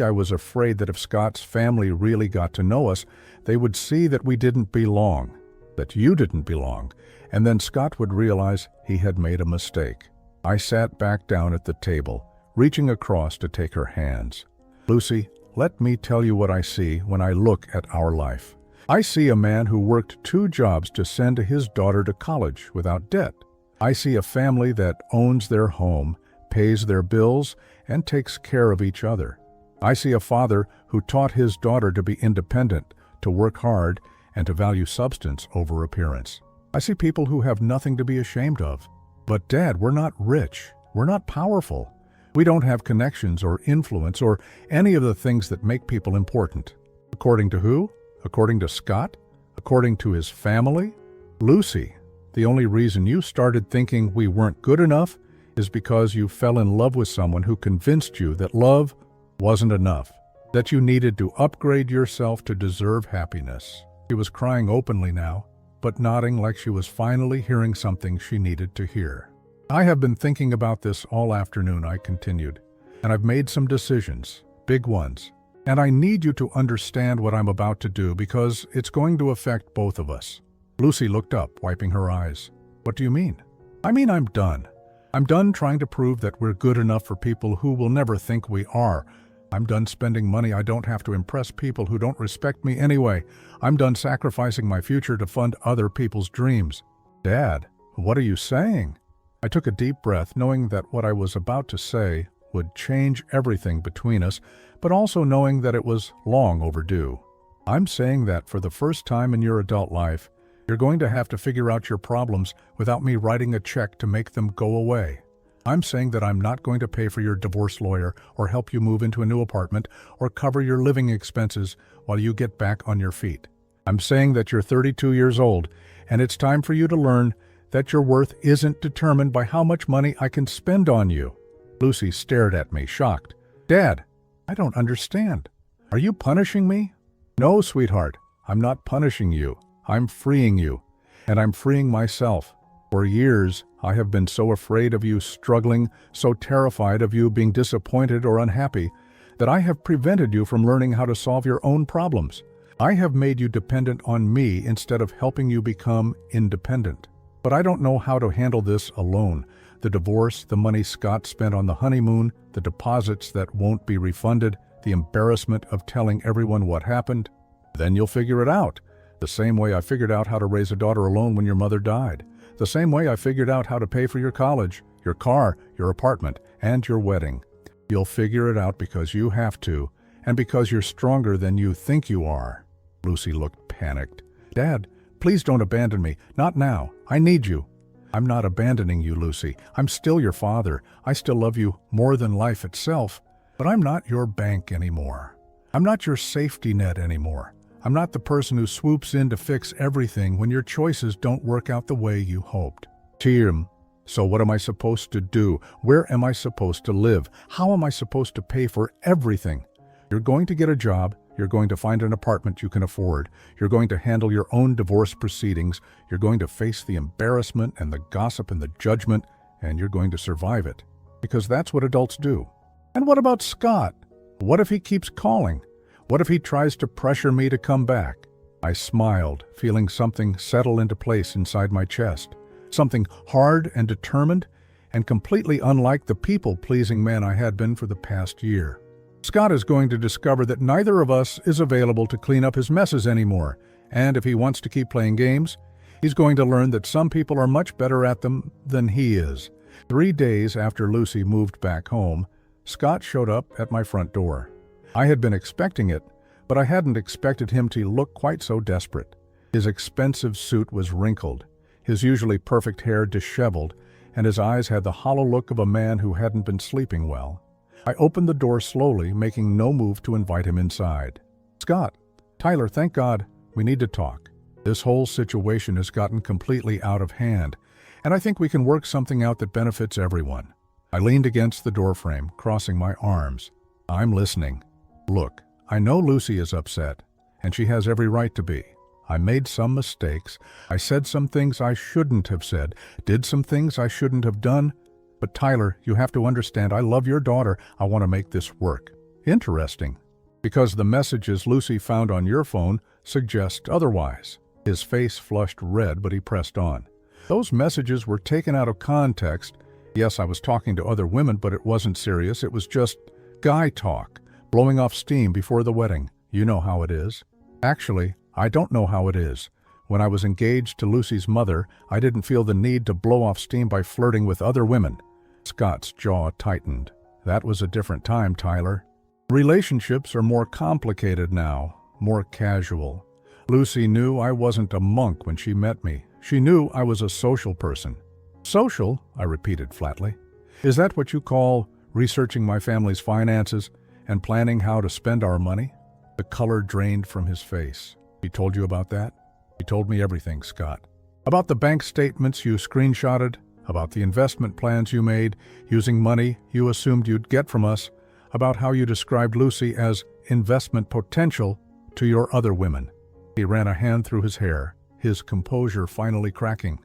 I was afraid that if Scott's family really got to know us, they would see that we didn't belong, that you didn't belong, and then Scott would realize he had made a mistake. I sat back down at the table, reaching across to take her hands. "Lucy, let me tell you what I see when I look at our life. I see a man who worked 2 jobs to send his daughter to college without debt. I see a family that owns their home, pays their bills, and takes care of each other. I see a father who taught his daughter to be independent, to work hard, and to value substance over appearance. I see people who have nothing to be ashamed of. But Dad, we're not rich. We're not powerful. We don't have connections or influence or any of the things that make people important. According to who? According to Scott? According to his family? Lucy, the only reason you started thinking we weren't good enough is because you fell in love with someone who convinced you that love wasn't enough, that you needed to upgrade yourself to deserve happiness. She was crying openly now, but nodding like she was finally hearing something she needed to hear. I have been thinking about this all afternoon, I continued, and I've made some decisions, big ones. And I need you to understand what I'm about to do because it's going to affect both of us. Lucy looked up, wiping her eyes. What do you mean? I mean I'm done. I'm done trying to prove that we're good enough for people who will never think we are. I'm done spending money I don't have to impress people who don't respect me anyway. I'm done sacrificing my future to fund other people's dreams. Dad, what are you saying? I took a deep breath, knowing that what I was about to say would change everything between us, but also knowing that it was long overdue. I'm saying that for the first time in your adult life, you're going to have to figure out your problems without me writing a check to make them go away. I'm saying that I'm not going to pay for your divorce lawyer or help you move into a new apartment or cover your living expenses while you get back on your feet. I'm saying that you're 32 years old, and it's time for you to learn that your worth isn't determined by how much money I can spend on you. Lucy stared at me, shocked. Dad, I don't understand. Are you punishing me? No, sweetheart, I'm not punishing you. I'm freeing you, and I'm freeing myself. For years, I have been so afraid of you struggling, so terrified of you being disappointed or unhappy, that I have prevented you from learning how to solve your own problems. I have made you dependent on me instead of helping you become independent. But I don't know how to handle this alone. The divorce, the money Scott spent on the honeymoon, the deposits that won't be refunded, the embarrassment of telling everyone what happened. Then you'll figure it out. The same way I figured out how to raise a daughter alone when your mother died. The same way I figured out how to pay for your college, your car, your apartment, and your wedding. You'll figure it out because you have to, and because you're stronger than you think you are. Lucy looked panicked. Dad, please don't abandon me. Not now. I need you. I'm not abandoning you, Lucy. I'm still your father. I still love you more than life itself. But I'm not your bank anymore. I'm not your safety net anymore. I'm not the person who swoops in to fix everything when your choices don't work out the way you hoped. Tim, so what am I supposed to do? Where am I supposed to live? How am I supposed to pay for everything? You're going to get a job. You're going to find an apartment you can afford. You're going to handle your own divorce proceedings. You're going to face the embarrassment and the gossip and the judgment, and you're going to survive it. Because that's what adults do. And what about Scott? What if he keeps calling? What if he tries to pressure me to come back? I smiled, feeling something settle into place inside my chest. Something hard and determined, and completely unlike the people-pleasing man I had been for the past year. Scott is going to discover that neither of us is available to clean up his messes anymore, and if he wants to keep playing games, he's going to learn that some people are much better at them than he is. 3 days after Lucy moved back home, Scott showed up at my front door. I had been expecting it, but I hadn't expected him to look quite so desperate. His expensive suit was wrinkled, his usually perfect hair disheveled, and his eyes had the hollow look of a man who hadn't been sleeping well. I opened the door slowly, making no move to invite him inside. Scott, Tyler, thank God, we need to talk. This whole situation has gotten completely out of hand, and I think we can work something out that benefits everyone. I leaned against the doorframe, crossing my arms. I'm listening. Look, I know Lucy is upset, and she has every right to be. I made some mistakes. I said some things I shouldn't have said, did some things I shouldn't have done. But Tyler, you have to understand, I love your daughter. I want to make this work. Interesting. Because the messages Lucy found on your phone suggest otherwise. His face flushed red, but he pressed on. Those messages were taken out of context. Yes, I was talking to other women, but it wasn't serious. It was just guy talk, blowing off steam before the wedding. You know how it is. Actually, I don't know how it is. When I was engaged to Lucy's mother, I didn't feel the need to blow off steam by flirting with other women. Scott's jaw tightened. That was a different time, Tyler. Relationships are more complicated now, more casual. Lucy knew I wasn't a monk when she met me. She knew I was a social person. Social? I repeated flatly. Is that what you call researching my family's finances and planning how to spend our money? The color drained from his face. He told you about that? He told me everything, Scott. About the bank statements you screenshotted, about the investment plans you made, using money you assumed you'd get from us, about how you described Lucy as investment potential to your other women. He ran a hand through his hair, his composure finally cracking.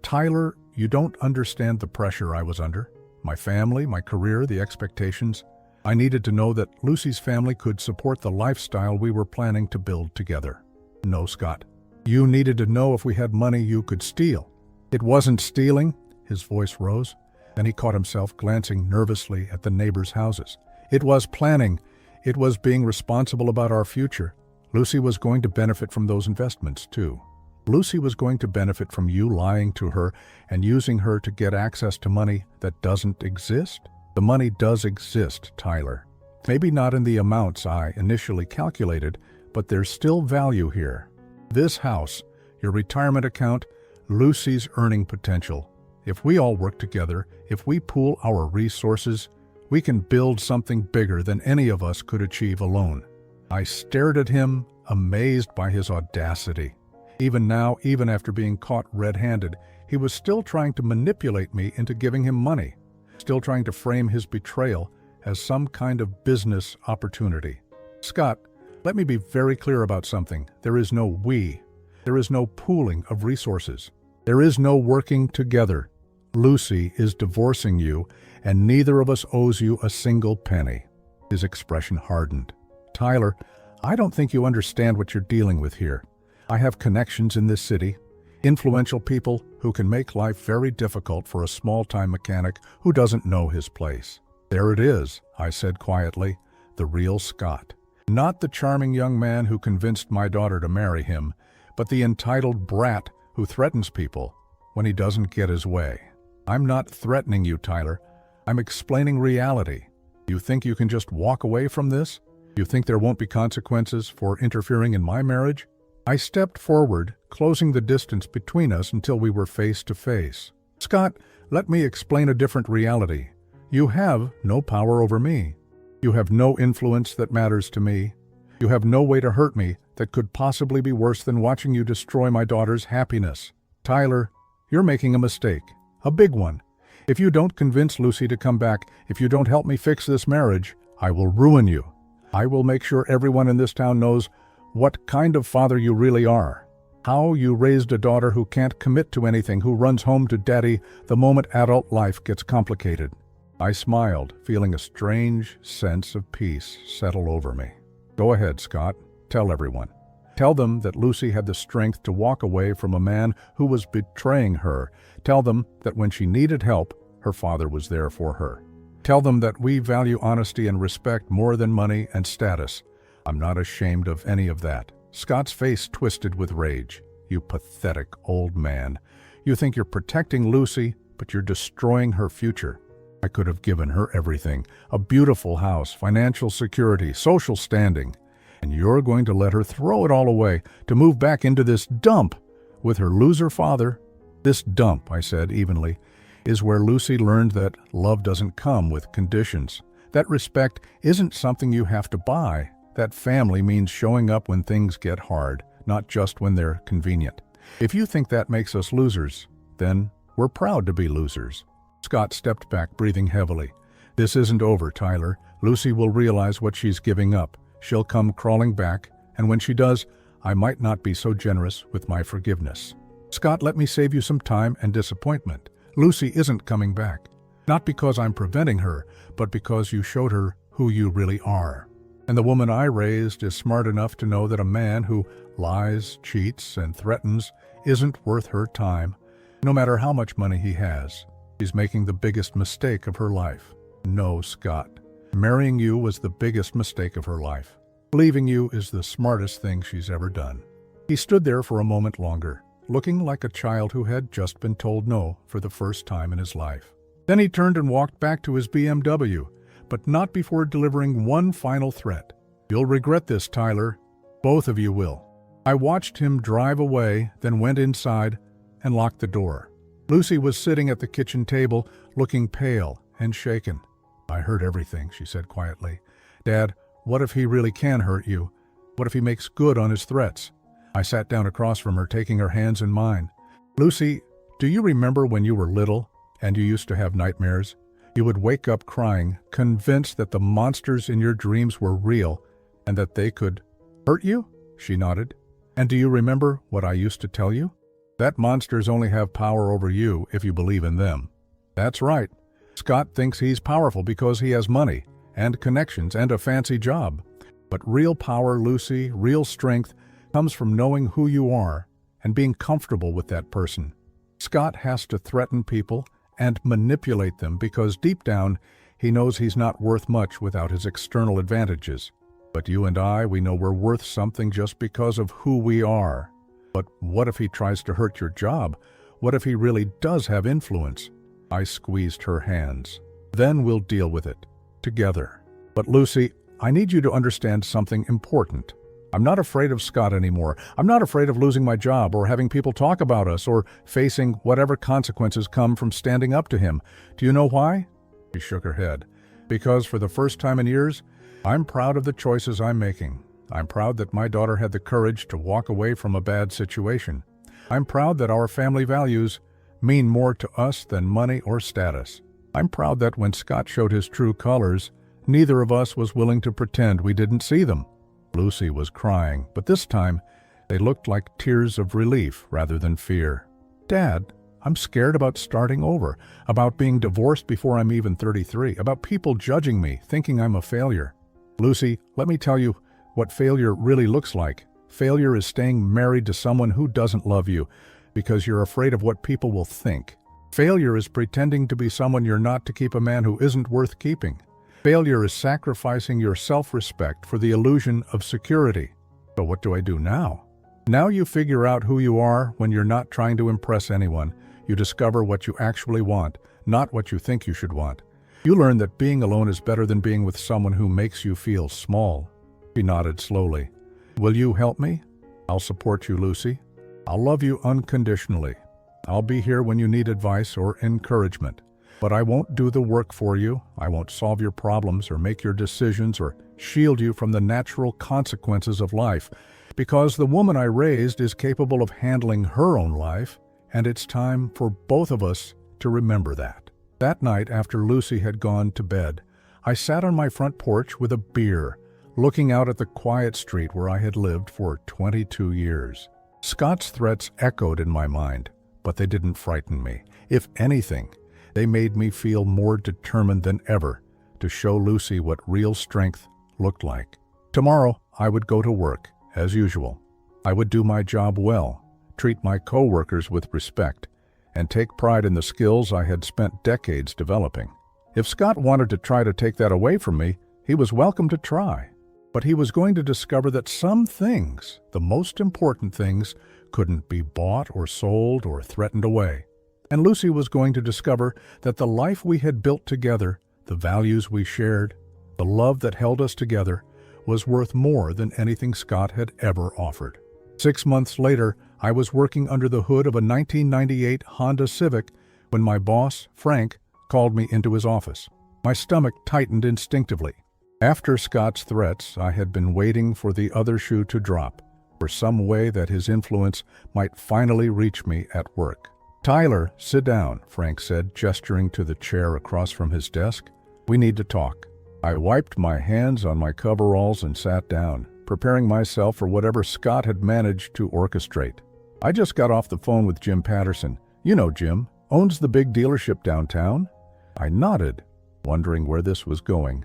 Tyler, you don't understand the pressure I was under. My family, my career, the expectations. I needed to know that Lucy's family could support the lifestyle we were planning to build together. No, Scott. You needed to know if we had money you could steal. It wasn't stealing. His voice rose. Then he caught himself glancing nervously at the neighbors' houses. It was planning. It was being responsible about our future. Lucy was going to benefit from those investments, too. Lucy was going to benefit from you lying to her and using her to get access to money that doesn't exist. The money does exist, Tyler. Maybe not in the amounts I initially calculated, but there's still value here. This house, your retirement account, Lucy's earning potential. If we all work together, if we pool our resources, we can build something bigger than any of us could achieve alone. I stared at him, amazed by his audacity. Even now, even after being caught red-handed, he was still trying to manipulate me into giving him money, still trying to frame his betrayal as some kind of business opportunity. Scott, let me be very clear about something. There is no we. There is no pooling of resources. There is no working together. Lucy is divorcing you, and neither of us owes you a single penny. His expression hardened. Tyler, I don't think you understand what you're dealing with here. I have connections in this city, influential people who can make life very difficult for a small-time mechanic who doesn't know his place. There it is, I said quietly, the real Scott. Not the charming young man who convinced my daughter to marry him, but the entitled brat who threatens people when he doesn't get his way. I'm not threatening you, Tyler. I'm explaining reality. You think you can just walk away from this? You think there won't be consequences for interfering in my marriage? I stepped forward, closing the distance between us until we were face to face. Scott, let me explain a different reality. You have no power over me. You have no influence that matters to me. You have no way to hurt me that could possibly be worse than watching you destroy my daughter's happiness. Tyler, you're making a mistake. A big one. If you don't convince Lucy to come back, if you don't help me fix this marriage, I will ruin you. I will make sure everyone in this town knows what kind of father you really are. How you raised a daughter who can't commit to anything, who runs home to daddy the moment adult life gets complicated. I smiled, feeling a strange sense of peace settle over me. Go ahead, Scott. Tell everyone. Tell them that Lucy had the strength to walk away from a man who was betraying her. Tell them that when she needed help, her father was there for her. Tell them that we value honesty and respect more than money and status. I'm not ashamed of any of that. Scott's face twisted with rage. You pathetic old man. You think you're protecting Lucy, but you're destroying her future. I could have given her everything. A beautiful house, financial security, social standing. And you're going to let her throw it all away to move back into this dump with her loser father? This dump, I said evenly, is where Lucy learned that love doesn't come with conditions. That respect isn't something you have to buy. That family means showing up when things get hard, not just when they're convenient. If you think that makes us losers, then we're proud to be losers. Scott stepped back, breathing heavily. This isn't over, Tyler. Lucy will realize what she's giving up. She'll come crawling back, and when she does, I might not be so generous with my forgiveness. Scott, let me save you some time and disappointment. Lucy isn't coming back. Not because I'm preventing her, but because you showed her who you really are. And the woman I raised is smart enough to know that a man who lies, cheats, and threatens isn't worth her time, no matter how much money he has. She's making the biggest mistake of her life. No, Scott. Marrying you was the biggest mistake of her life. Leaving you is the smartest thing she's ever done. He stood there for a moment longer, looking like a child who had just been told no for the first time in his life. Then he turned and walked back to his BMW, but not before delivering one final threat. You'll regret this, Tyler. Both of you will. I watched him drive away, then went inside and locked the door. Lucy was sitting at the kitchen table, looking pale and shaken. I heard everything, she said quietly. Dad, what if he really can hurt you? What if he makes good on his threats? I sat down across from her, taking her hands in mine. Lucy, do you remember when you were little? And you used to have nightmares? You would wake up crying, convinced that the monsters in your dreams were real and that they could hurt you? She nodded. And do you remember what I used to tell you? That monsters only have power over you if you believe in them. That's right. Scott thinks he's powerful because he has money and connections and a fancy job. But real power, Lucy, real strength, comes from knowing who you are and being comfortable with that person. Scott has to threaten people and manipulate them because deep down he knows he's not worth much without his external advantages. But you and I, we know we're worth something just because of who we are. But what if he tries to hurt your job? What if he really does have influence? I squeezed her hands. Then we'll deal with it, together. But Lucy, I need you to understand something important. I'm not afraid of Scott anymore. I'm not afraid of losing my job or having people talk about us or facing whatever consequences come from standing up to him. Do you know why? She shook her head. Because for the first time in years, I'm proud of the choices I'm making. I'm proud that my daughter had the courage to walk away from a bad situation. I'm proud that our family values mean more to us than money or status. I'm proud that when Scott showed his true colors, neither of us was willing to pretend we didn't see them. Lucy was crying, but this time they looked like tears of relief rather than fear. Dad, I'm scared about starting over, about being divorced before I'm even 33, about people judging me, thinking I'm a failure. Lucy, let me tell you what failure really looks like. Failure is staying married to someone who doesn't love you because you're afraid of what people will think. Failure is pretending to be someone you're not to keep a man who isn't worth keeping. Failure is sacrificing your self-respect for the illusion of security. So what do I do now? Now you figure out who you are when you're not trying to impress anyone. You discover what you actually want, not what you think you should want. You learn that being alone is better than being with someone who makes you feel small. She nodded slowly. Will you help me? I'll support you, Lucy. I'll love you unconditionally. I'll be here when you need advice or encouragement. But I won't do the work for you. I won't solve your problems or make your decisions or shield you from the natural consequences of life. Because the woman I raised is capable of handling her own life, and it's time for both of us to remember that. That night, after Lucy had gone to bed, I sat on my front porch with a beer, looking out at the quiet street where I had lived for 22 years. Scott's threats echoed in my mind, but they didn't frighten me. If anything, they made me feel more determined than ever to show Lucy what real strength looked like. Tomorrow, I would go to work, as usual. I would do my job well, treat my co-workers with respect, and take pride in the skills I had spent decades developing. If Scott wanted to try to take that away from me, he was welcome to try. But he was going to discover that some things, the most important things, couldn't be bought or sold or threatened away. And Lucy was going to discover that the life we had built together, the values we shared, the love that held us together, was worth more than anything Scott had ever offered. 6 months later, I was working under the hood of a 1998 Honda Civic when my boss, Frank, called me into his office. My stomach tightened instinctively. After Scott's threats, I had been waiting for the other shoe to drop, for some way that his influence might finally reach me at work. Tyler, sit down, Frank said, gesturing to the chair across from his desk. We need to talk. I wiped my hands on my coveralls and sat down, preparing myself for whatever Scott had managed to orchestrate. I just got off the phone with Jim Patterson. You know Jim, owns the big dealership downtown. I nodded, wondering where this was going.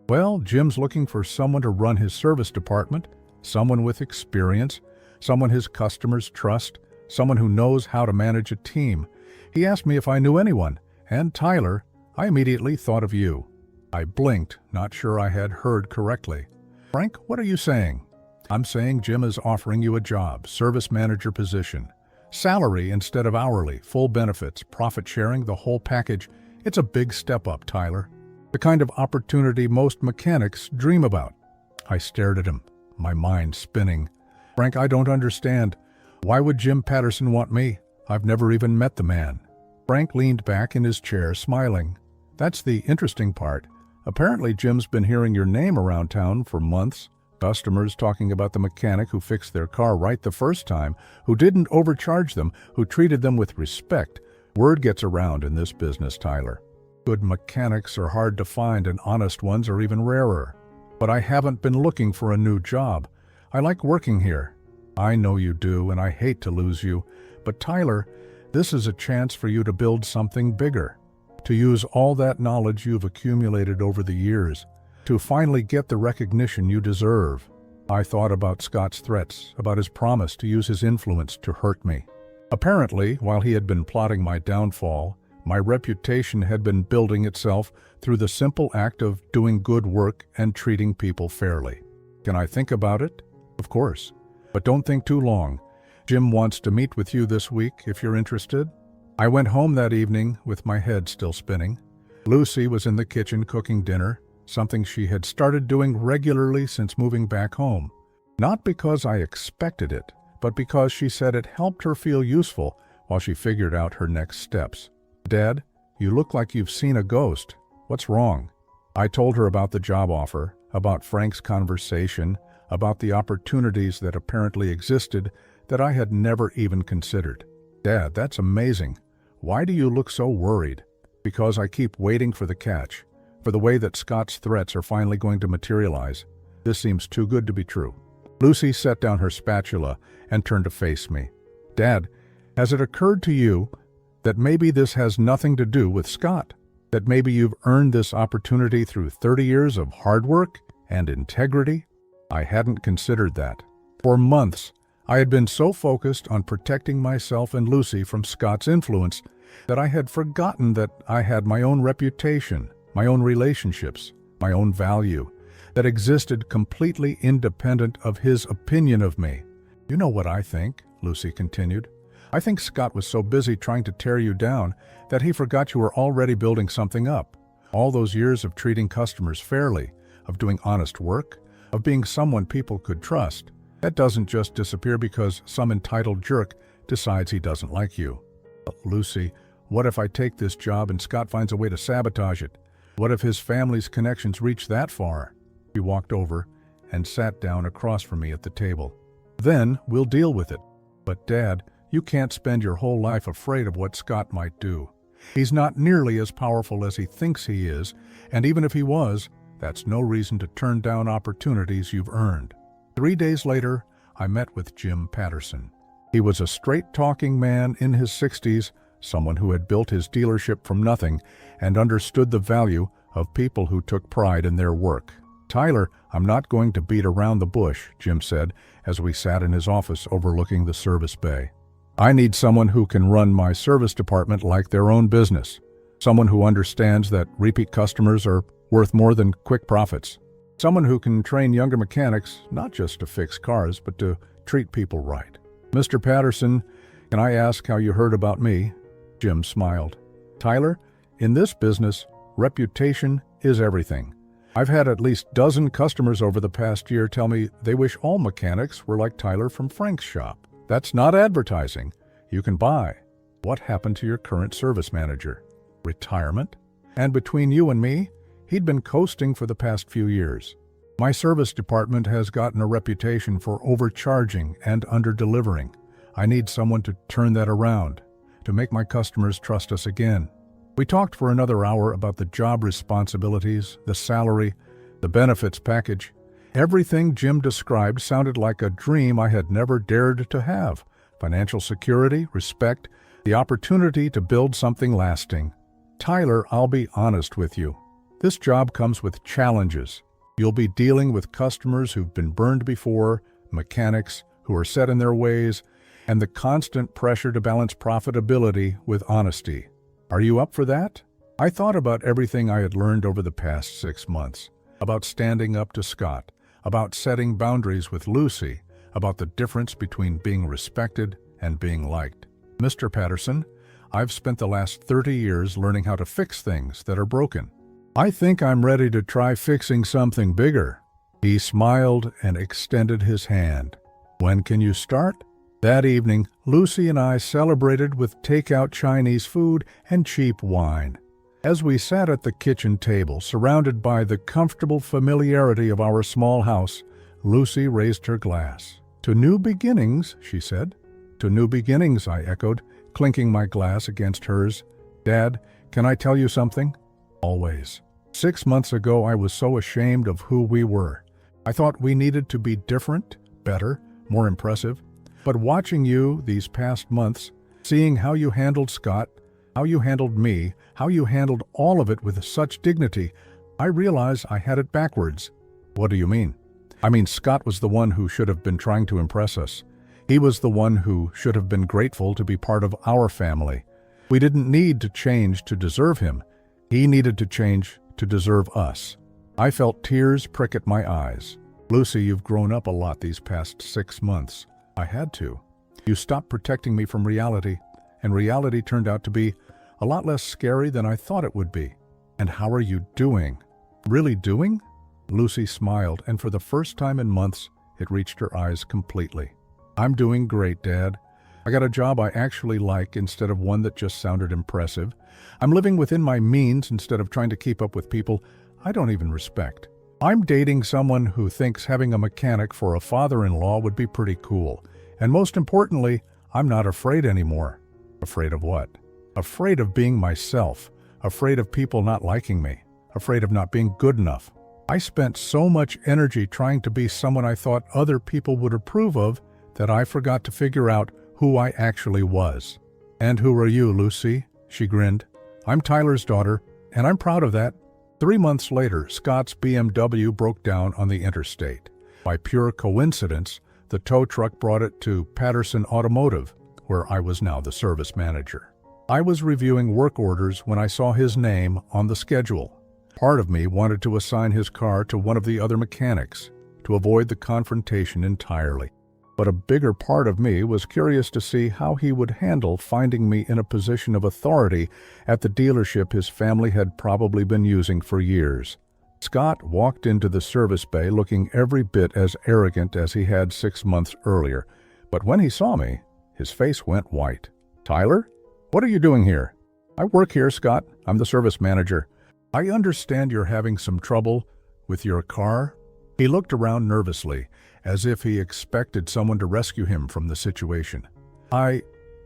Well, Jim's looking for someone to run his service department, someone with experience, someone his customers trust, someone who knows how to manage a team. He asked me if I knew anyone, and Tyler, I immediately thought of you. I blinked, not sure I had heard correctly. Frank, what are you saying? I'm saying Jim is offering you a job, service manager position. Salary instead of hourly, full benefits, profit sharing, the whole package. It's a big step up, Tyler. The kind of opportunity most mechanics dream about. I stared at him, my mind spinning. Frank, I don't understand. Why would Jim Patterson want me? I've never even met the man. Frank leaned back in his chair, smiling. That's the interesting part. Apparently Jim's been hearing your name around town for months. Customers talking about the mechanic who fixed their car right the first time, who didn't overcharge them, who treated them with respect, Word gets around in this business, Tyler. Good mechanics are hard to find and honest ones are even rarer. But I haven't been looking for a new job. I like working here. I know you do, and I hate to lose you. But Tyler, this is a chance for you to build something bigger. To use all that knowledge you've accumulated over the years. To finally get the recognition you deserve. I thought about Scott's threats, about his promise to use his influence to hurt me. Apparently, while he had been plotting my downfall, my reputation had been building itself through the simple act of doing good work and treating people fairly. Can I think about it? Of course. But don't think too long. Jim wants to meet with you this week if you're interested. I went home that evening with my head still spinning. Lucy was in the kitchen cooking dinner, something she had started doing regularly since moving back home. Not because I expected it, but because she said it helped her feel useful while she figured out her next steps. "Dad, you look like you've seen a ghost. What's wrong?" I told her about the job offer, about Frank's conversation, about the opportunities that apparently existed that I had never even considered. "Dad, that's amazing. Why do you look so worried?" "Because I keep waiting for the catch, for the way that Scott's threats are finally going to materialize. This seems too good to be true." Lucy set down her spatula and turned to face me. "Dad, has it occurred to you that maybe this has nothing to do with Scott? That maybe you've earned this opportunity through 30 years of hard work and integrity?" I hadn't considered that. For months, I had been so focused on protecting myself and Lucy from Scott's influence that I had forgotten that I had my own reputation, my own relationships, my own value, that existed completely independent of his opinion of me. "You know what I think," Lucy continued. "I think Scott was so busy trying to tear you down that he forgot you were already building something up. All those years of treating customers fairly, of doing honest work, of being someone people could trust. That doesn't just disappear because some entitled jerk decides he doesn't like you." "Lucy, what if I take this job and Scott finds a way to sabotage it? What if his family's connections reach that far?" She walked over and sat down across from me at the table. "Then we'll deal with it. But Dad, you can't spend your whole life afraid of what Scott might do. He's not nearly as powerful as he thinks he is, and even if he was, that's no reason to turn down opportunities you've earned." 3 days later, I met with Jim Patterson. He was a straight-talking man in his 60s, someone who had built his dealership from nothing and understood the value of people who took pride in their work. "Tyler, I'm not going to beat around the bush," Jim said as we sat in his office overlooking the service bay. "I need someone who can run my service department like their own business. Someone who understands that repeat customers are worth more than quick profits. Someone who can train younger mechanics not just to fix cars, but to treat people right." "Mr. Patterson, can I ask how you heard about me?" Jim smiled. "Tyler, in this business, reputation is everything. I've had at least a dozen customers over the past year tell me they wish all mechanics were like Tyler from Frank's shop. That's not advertising. You can buy. What happened to your current service manager? Retirement? And between you and me, he'd been coasting for the past few years. My service department has gotten a reputation for overcharging and under-delivering. I need someone to turn that around, to make my customers trust us again." We talked for another hour about the job responsibilities, the salary, the benefits package. Everything Jim described sounded like a dream I had never dared to have. Financial security, respect, the opportunity to build something lasting. "Tyler, I'll be honest with you. This job comes with challenges. You'll be dealing with customers who've been burned before, mechanics who are set in their ways, and the constant pressure to balance profitability with honesty. Are you up for that?" I thought about everything I had learned over the past 6 months, about standing up to Scott, about setting boundaries with Lucy, about the difference between being respected and being liked. "Mr. Patterson, I've spent the last 30 years learning how to fix things that are broken. I think I'm ready to try fixing something bigger." He smiled and extended his hand. "When can you start?" That evening, Lucy and I celebrated with takeout Chinese food and cheap wine. As we sat at the kitchen table, surrounded by the comfortable familiarity of our small house, Lucy raised her glass. "To new beginnings," she said. "To new beginnings," I echoed. clinking my glass against hers. "Dad, can I tell you something?" "Always." 6 months ago, I was so ashamed of who we were. I thought we needed to be different, better, more impressive. But watching you these past months, seeing how you handled Scott, how you handled me, how you handled all of it with such dignity, I realize I had it backwards." "What do you mean?" "I mean, Scott was the one who should have been trying to impress us. He was the one who should have been grateful to be part of our family. We didn't need to change to deserve him. He needed to change to deserve us." I felt tears prick at my eyes. "Lucy, you've grown up a lot these past 6 months. I had to. You stopped protecting me from reality, and reality turned out to be a lot less scary than I thought it would be. And how are you doing?" "Really doing?" Lucy smiled, and for the first time in months, it reached her eyes completely. "I'm doing great, Dad. I got a job I actually like instead of one that just sounded impressive. I'm living within my means instead of trying to keep up with people I don't even respect. I'm dating someone who thinks having a mechanic for a father-in-law would be pretty cool. And most importantly, I'm not afraid anymore." "Afraid of what?" "Afraid of being myself. Afraid of people not liking me. Afraid of not being good enough. I spent so much energy trying to be someone I thought other people would approve of that I forgot to figure out who I actually was." "And who are you, Lucy?" She grinned. "I'm Tyler's daughter, and I'm proud of that." 3 months later, Scott's BMW broke down on the interstate. By pure coincidence, the tow truck brought it to Patterson Automotive, where I was now the service manager. I was reviewing work orders when I saw his name on the schedule. Part of me wanted to assign his car to one of the other mechanics, to avoid the confrontation entirely. But a bigger part of me was curious to see how he would handle finding me in a position of authority at the dealership his family had probably been using for years. Scott walked into the service bay looking every bit as arrogant as he had 6 months earlier, but when he saw me, his face went white. "Tyler? What are you doing here?" "I work here, Scott. I'm the service manager." "I understand you're having some trouble with your car." He looked around nervously, as if he expected someone to rescue him from the situation.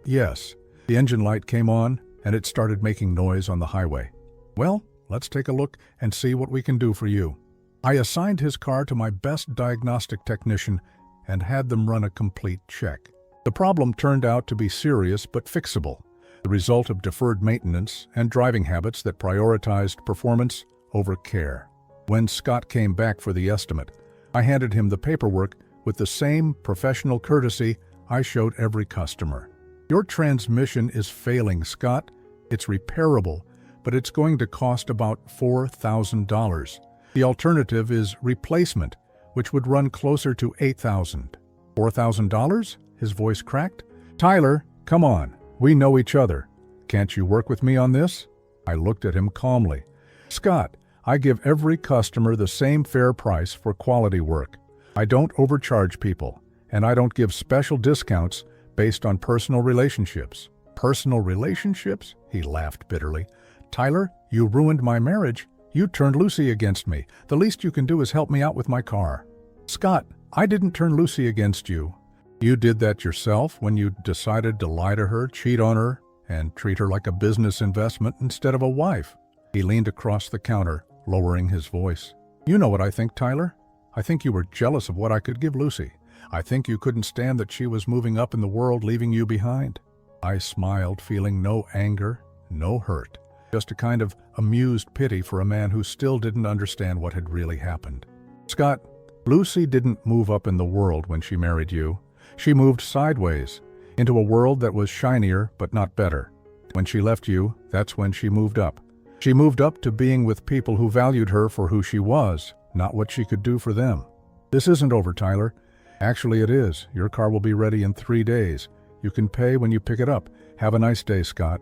Yes. The engine light came on, and it started making noise on the highway." "Well, let's take a look and see what we can do for you." I assigned his car to my best diagnostic technician and had them run a complete check. The problem turned out to be serious but fixable, the result of deferred maintenance and driving habits that prioritized performance over care. When Scott came back for the estimate, I handed him the paperwork with the same professional courtesy I showed every customer. "Your transmission is failing, Scott. It's repairable, but it's going to cost about $4,000. The alternative is replacement, which would run closer to $8,000. $4,000? His voice cracked. "Tyler, come on. We know each other. Can't you work with me on this?" I looked at him calmly. "Scott, I give every customer the same fair price for quality work. I don't overcharge people, and I don't give special discounts based on personal relationships." "Personal relationships?" He laughed bitterly. "Tyler, you ruined my marriage. You turned Lucy against me. The least you can do is help me out with my car." "Scott, I didn't turn Lucy against you. You did that yourself when you decided to lie to her, cheat on her, and treat her like a business investment instead of a wife." He leaned across the counter, lowering his voice. "You know what I think, Tyler. I think you were jealous of what I could give Lucy. I think you couldn't stand that she was moving up in the world, leaving you behind." I smiled, feeling no anger, no hurt, just a kind of amused pity for a man who still didn't understand what had really happened. "Scott, Lucy didn't move up in the world when she married you. She moved sideways, into a world that was shinier but not better. When she left you, that's when she moved up. She moved up to being with people who valued her for who she was, not what she could do for them." "This isn't over, Tyler. Actually, it is. Your car will be ready in 3 days. You can pay when you pick it up. Have a nice day, Scott."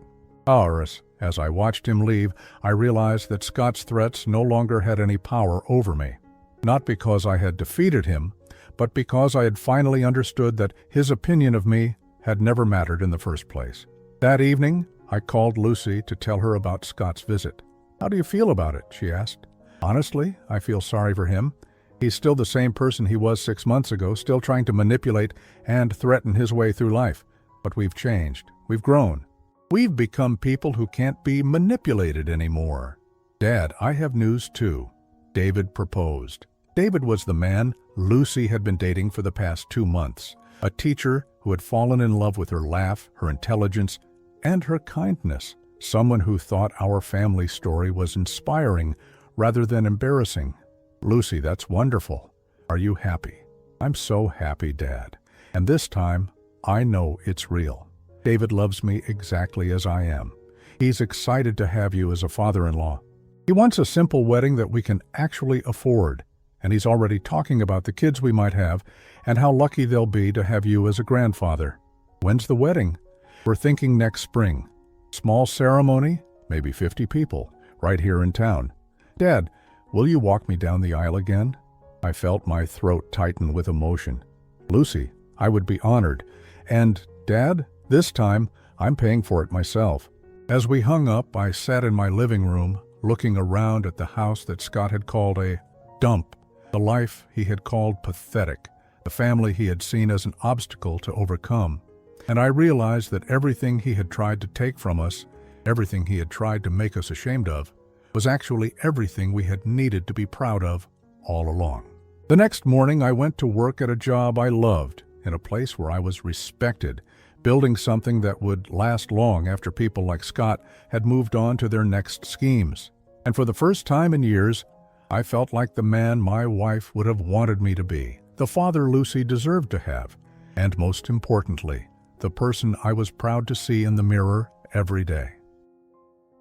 As I watched him leave, I realized that Scott's threats no longer had any power over me. Not because I had defeated him, but because I had finally understood that his opinion of me had never mattered in the first place. That evening, I called Lucy to tell her about Scott's visit. "How do you feel about it?" she asked. "Honestly, I feel sorry for him. He's still the same person he was 6 months ago, still trying to manipulate and threaten his way through life. But we've changed. We've grown. We've become people who can't be manipulated anymore. Dad, I have news too. David proposed. David was the man Lucy had been dating for the past 2 months. A teacher who had fallen in love with her laugh, her intelligence, and her kindness. Someone who thought our family story was inspiring rather than embarrassing. Lucy, that's wonderful. Are you happy? I'm so happy, Dad. And this time, I know it's real. David loves me exactly as I am. He's excited to have you as a father-in-law. He wants a simple wedding that we can actually afford, and he's already talking about the kids we might have and how lucky they'll be to have you as a grandfather. When's the wedding? We're thinking next spring. Small ceremony, maybe 50 people, right here in town. Dad, will you walk me down the aisle again? I felt my throat tighten with emotion. Lucy, I would be honored. And, Dad, this time, I'm paying for it myself. As we hung up, I sat in my living room, looking around at the house that Scott had called a dump, the life he had called pathetic, the family he had seen as an obstacle to overcome. And I realized that everything he had tried to take from us, everything he had tried to make us ashamed of, was actually everything we had needed to be proud of all along. The next morning, I went to work at a job I loved, in a place where I was respected, building something that would last long after people like Scott had moved on to their next schemes. And for the first time in years, I felt like the man my wife would have wanted me to be, the father Lucy deserved to have, and most importantly, the person I was proud to see in the mirror every day.